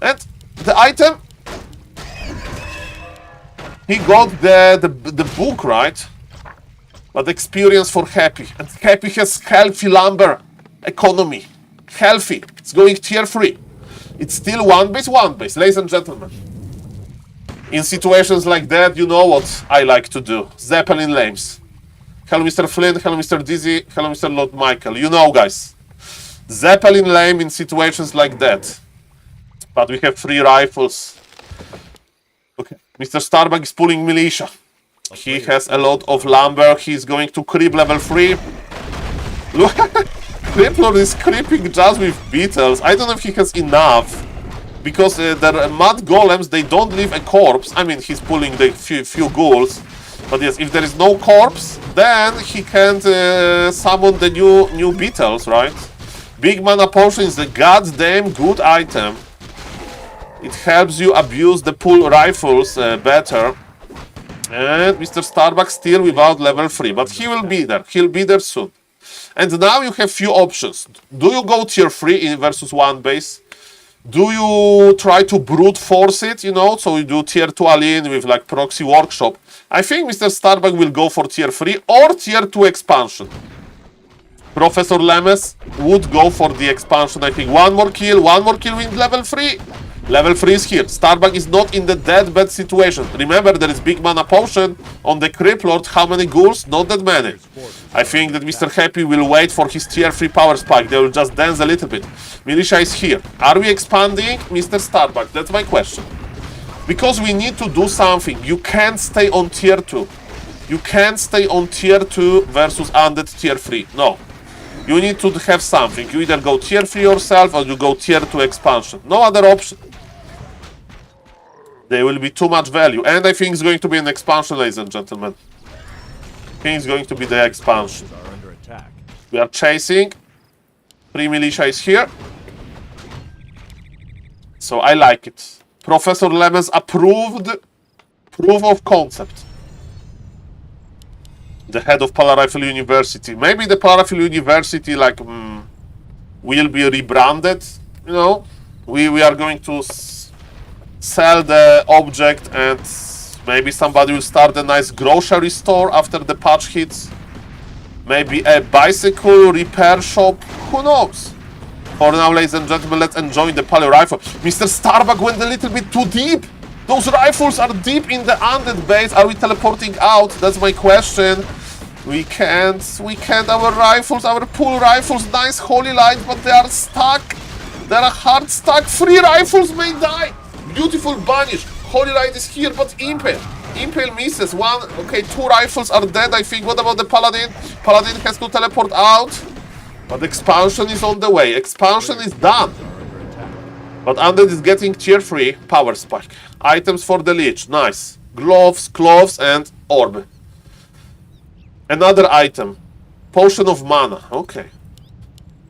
And the item, he got the book, right? But experience for Happy. And Happy has healthy lumber economy. Healthy. It's going tier 3. It's still one base, ladies and gentlemen. In situations like that, you know what I like to do. Zeppelin lames. Hello, Mr. Flynn. Hello, Mr. Dizzy. Hello, Mr. Lord Michael. You know, guys. Zeppelin lame in situations like that. But we have 3 rifles. Okay. Mr. Starbug is pulling militia. He has a lot of lumber. He's going to creep level 3. Look. Crippler is creeping just with beetles. I don't know if he has enough. Because the mud golems, they don't leave a corpse. I mean, he's pulling the few ghouls. But yes, if there is no corpse, then he can't summon the new beetles, right? Big mana potion is a goddamn good item. It helps you abuse the pull rifles better. And Mr. Starbug still without level 3. But he will be there. He'll be there soon. And now you have few options. Do you go tier 3 in versus 1 base? Do you try to brute force it, you know? So you do tier 2 Alien with like proxy workshop. I think Mr. Starbug will go for tier 3 or tier 2 expansion. Professor Lemes would go for the expansion. I think one more kill with level 3. Level 3 is here. Starbug is not in the dead-bad situation. Remember, there is big mana potion on the Crypt Lord. How many ghouls? Not that many. I think that Mr. Happy will wait for his tier 3 power spike. They will just dance a little bit. Militia is here. Are we expanding? Mr. Starbug, that's my question. Because we need to do something. You can't stay on tier 2. You can't stay on tier 2 versus Undead tier 3. No. You need to have something. You either go tier 3 yourself or you go tier 2 expansion. No other option. There will be too much value. And I think it's going to be an expansion, ladies and gentlemen. I think it's going to be the expansion. We are chasing. 3 militia is here. So I like it. Professor Lemons approved proof of concept. The head of Palarifle University. Maybe the Palarifle University like will be rebranded. You know, we are going to sell the object and maybe somebody will start a nice grocery store after the patch hits. Maybe a bicycle repair shop. Who knows? For now, ladies and gentlemen, let's enjoy the Palo Rifle. Mr. Starbug went a little bit too deep. Those rifles are deep in the Undead base. Are we teleporting out? That's my question. We can't. Our rifles, our pull rifles, nice holy light, but they are stuck. They are hard stuck. 3 rifles may die. Beautiful banish. Holy light is here, but Impale. Impale misses. 1, okay, 2 rifles are dead, I think. What about the Paladin? Paladin has to teleport out. But expansion is on the way. Expansion is done. But Undead is getting tier 3 power spike. Items for the Lich. Nice. gloves, cloves, and orb. Another item. Potion of mana. Okay.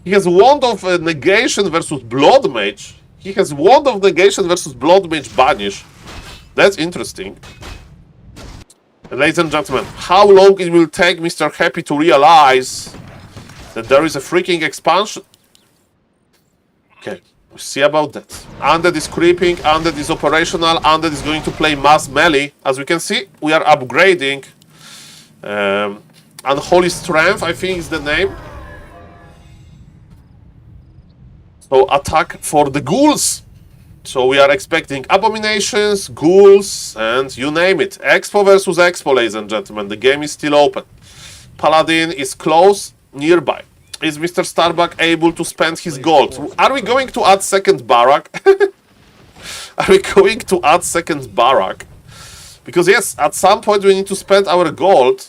He has Wand of Negation versus Blood Mage. He has Wand of Negation versus Blood Mage Banish. That's interesting. Ladies and gentlemen, how long it will take Mr. Happy to realize that there is a freaking expansion? Okay, we'll see about that. Undead is creeping, Undead is operational, Undead is going to play mass melee. As we can see, we are upgrading. Unholy Strength, I think is the name. So attack for the ghouls. So we are expecting abominations, ghouls, and you name it. Expo versus Expo, ladies and gentlemen. The game is still open. Paladin is close, nearby. Is Mr. Starbuck able to spend his gold? Are we going to add second barrack? Are we going to add second barrack? Because yes, at some point we need to spend our gold.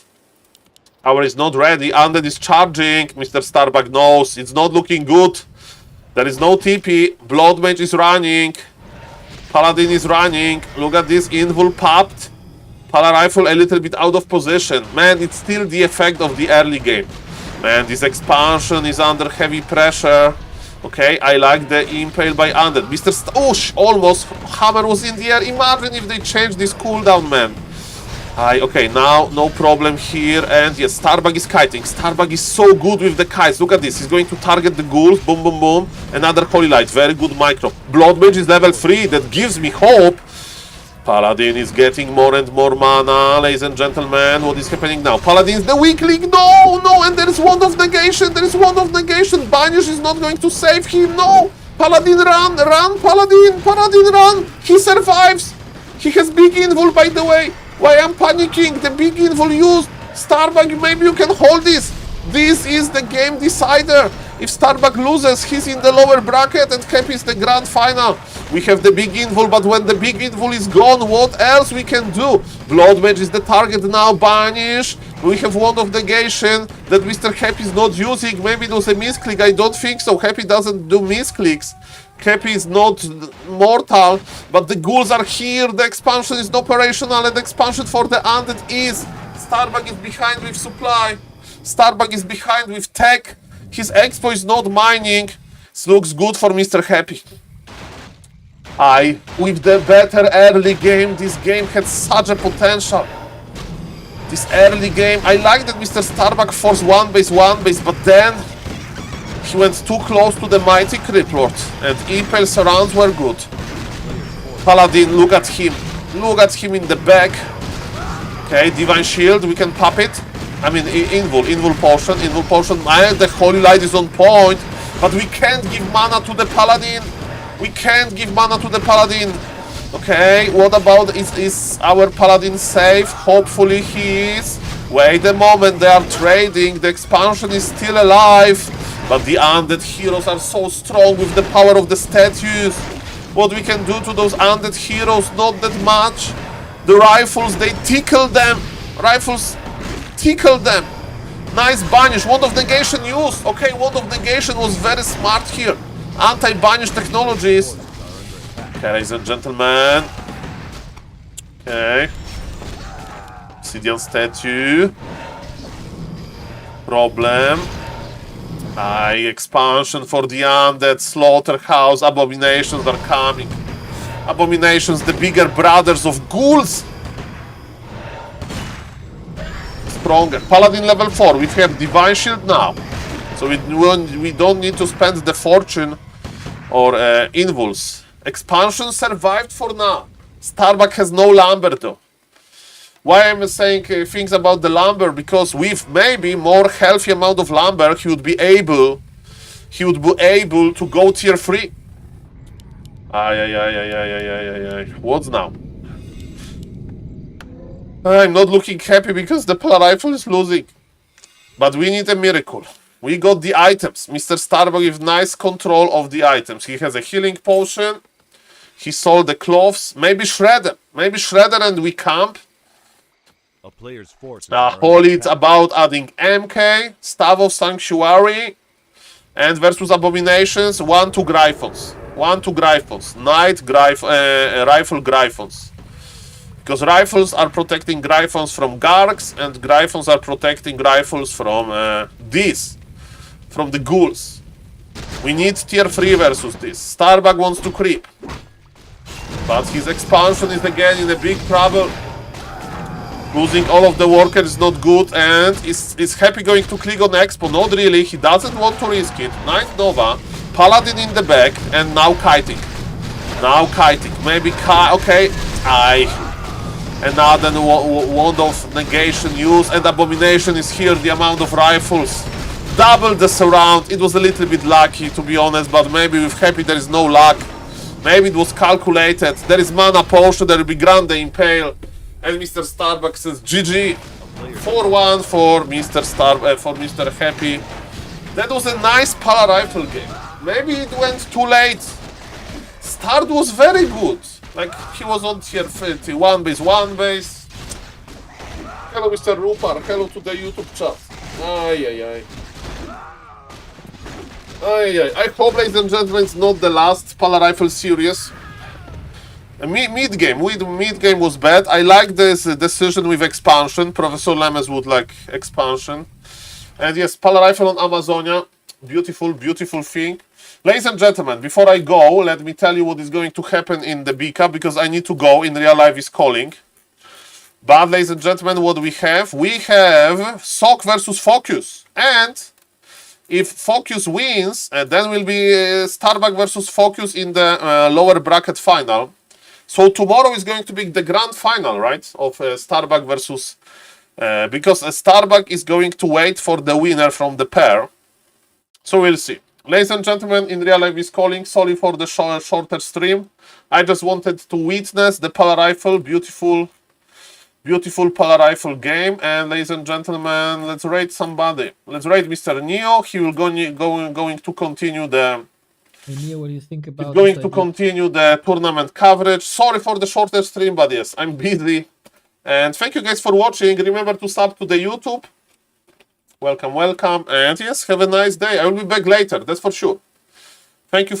Our is not ready. Undead is charging. Mr. Starbuck knows it's not looking good. There is no TP. Blood Mage is running. Paladin is running. Look at this. Invul popped. Pala Rifle a little bit out of position. Man, it's still the effect of the early game. Man, this expansion is under heavy pressure. Okay, I like the Impale by Undead. Mr. Almost. Hammer was in the air. Imagine if they change this cooldown, man. Okay, now no problem here, and yes, Starbuck is kiting. Starbuck is so good with the kites. Look at this, he's going to target the ghouls. Boom, boom, boom. Another Holy Light, very good micro. Blood Mage is level 3, that gives me hope. Paladin is getting more and more mana, ladies and gentlemen. What is happening now? Paladin is the weak link. No, no, and there is Wand of Negation. There is Wand of Negation. Banish is not going to save him. No, Paladin run, run, Paladin, Paladin run. He survives. He has big invul, by the way. Why I'm panicking? The big invul used. Starbuck, maybe you can hold this. This is the game decider. If Starbuck loses, he's in the lower bracket and Happy is the grand final. We have the big invul, but when the big invul is gone, what else we can do? Blood Mage is the target now. Banish. We have Wand of Negation that Mr. Happy is not using. Maybe it was a misclick. I don't think so. Happy doesn't do misclicks. Happy is not mortal, but the ghouls are here. The expansion is not operational, and the expansion for the Undead is. Starbuck is behind with supply. Starbuck is behind with tech. His expo is not mining. This looks good for Mr. Happy. With the better early game, this game had such a potential. This early game, I like that Mr. Starbuck forced one base, but then he went too close to the mighty Criplord, and Impale surrounds were good. Paladin, look at him. Look at him in the back. Okay, Divine Shield, we can pop it. I mean, Invul Potion. And the Holy Light is on point, but we can't give mana to the Paladin. We can't give mana to the Paladin. Okay, what about, is our Paladin safe? Hopefully he is. Wait a moment, they are trading. The expansion is still alive. But the Undead heroes are so strong with the power of the statues. What we can do to those Undead heroes, not that much. The rifles, they tickle them. Rifles tickle them. Nice Banish. Wand of Negation used. Okay, Wand of Negation was very smart here. Anti-Banish technologies. Okay, ladies and gentlemen. Okay. Obsidian statue. Problem. Expansion for the Undead, Slaughterhouse, Abominations are coming. Abominations, the bigger brothers of ghouls. Stronger. Paladin level 4, we have Divine Shield now. So we don't need to spend the fortune or invuls. Expansion survived for now. Starbuck has no lumber though. Why am I saying things about the lumber? Because with maybe more healthy amount of lumber, he would be able to go tier 3. What's now? I'm not looking happy because the Pala Rifle is losing. But we need a miracle. We got the items. Mr. Starbuck with nice control of the items. He has a healing potion. He sold the cloths. Maybe Shredder. Maybe Shredder and we camp. A player's forces Holy, it's about adding MK, Staff of Sanctuary, and versus Abominations, 1-2 Gryphons. 1-2 Gryphons. Rifle Gryphons. Because rifles are protecting Gryphons from Gargs, and Gryphons are protecting rifles from from the ghouls. We need tier 3 versus this. Starbuck wants to creep. But his expansion is again in a big trouble. Losing all of the workers is not good, and is happy going to click on Expo. Not really, he doesn't want to risk it. Knight Nova, Paladin in the back, and now kiting. Now kiting. Maybe okay. Another wand of negation use, and Abomination is here. The amount of rifles. Double the surround. It was a little bit lucky, to be honest, but maybe with Happy there is no luck. Maybe it was calculated. There is mana potion, there will be Grande Impale. And Mr. Starbuck says GG. 4-1 for Mr. Happy. That was a nice Pala Rifle game. Maybe it went too late. Start was very good. Like, he was on tier 50. One base. Hello, Mr. Rupar. Hello to the YouTube chat. I hope, ladies and gentlemen, it's not the last Pala Rifle series. Mid game was bad. I like this decision with expansion. Professor Lemes would like expansion. And yes, Pala Rifle on Amazonia. Beautiful, beautiful thing. Ladies and gentlemen, before I go, let me tell you what is going to happen in the Bika, because I need to go. In real life is calling. But, ladies and gentlemen, what we have? We have Sock versus Focus. And if Focus wins, then will be Starbuck versus Focus in the lower bracket final. So tomorrow is going to be the grand final, right? Of Starbuck versus... because Starbuck is going to wait for the winner from the pair. So we'll see. Ladies and gentlemen, in real life is calling. Sorry for the shorter stream. I just wanted to witness the Pala Rifle. Beautiful Pala Rifle game. And ladies and gentlemen, let's rate somebody. Let's rate Mr. Neo. He will going to continue the... Hey Neo, what do you think about... He's going to continue the tournament coverage. Sorry for the shorter stream, but yes, I'm busy. And thank you guys for watching. Remember to sub to the YouTube. Welcome. And yes, have a nice day. I will be back later, that's for sure. Thank you.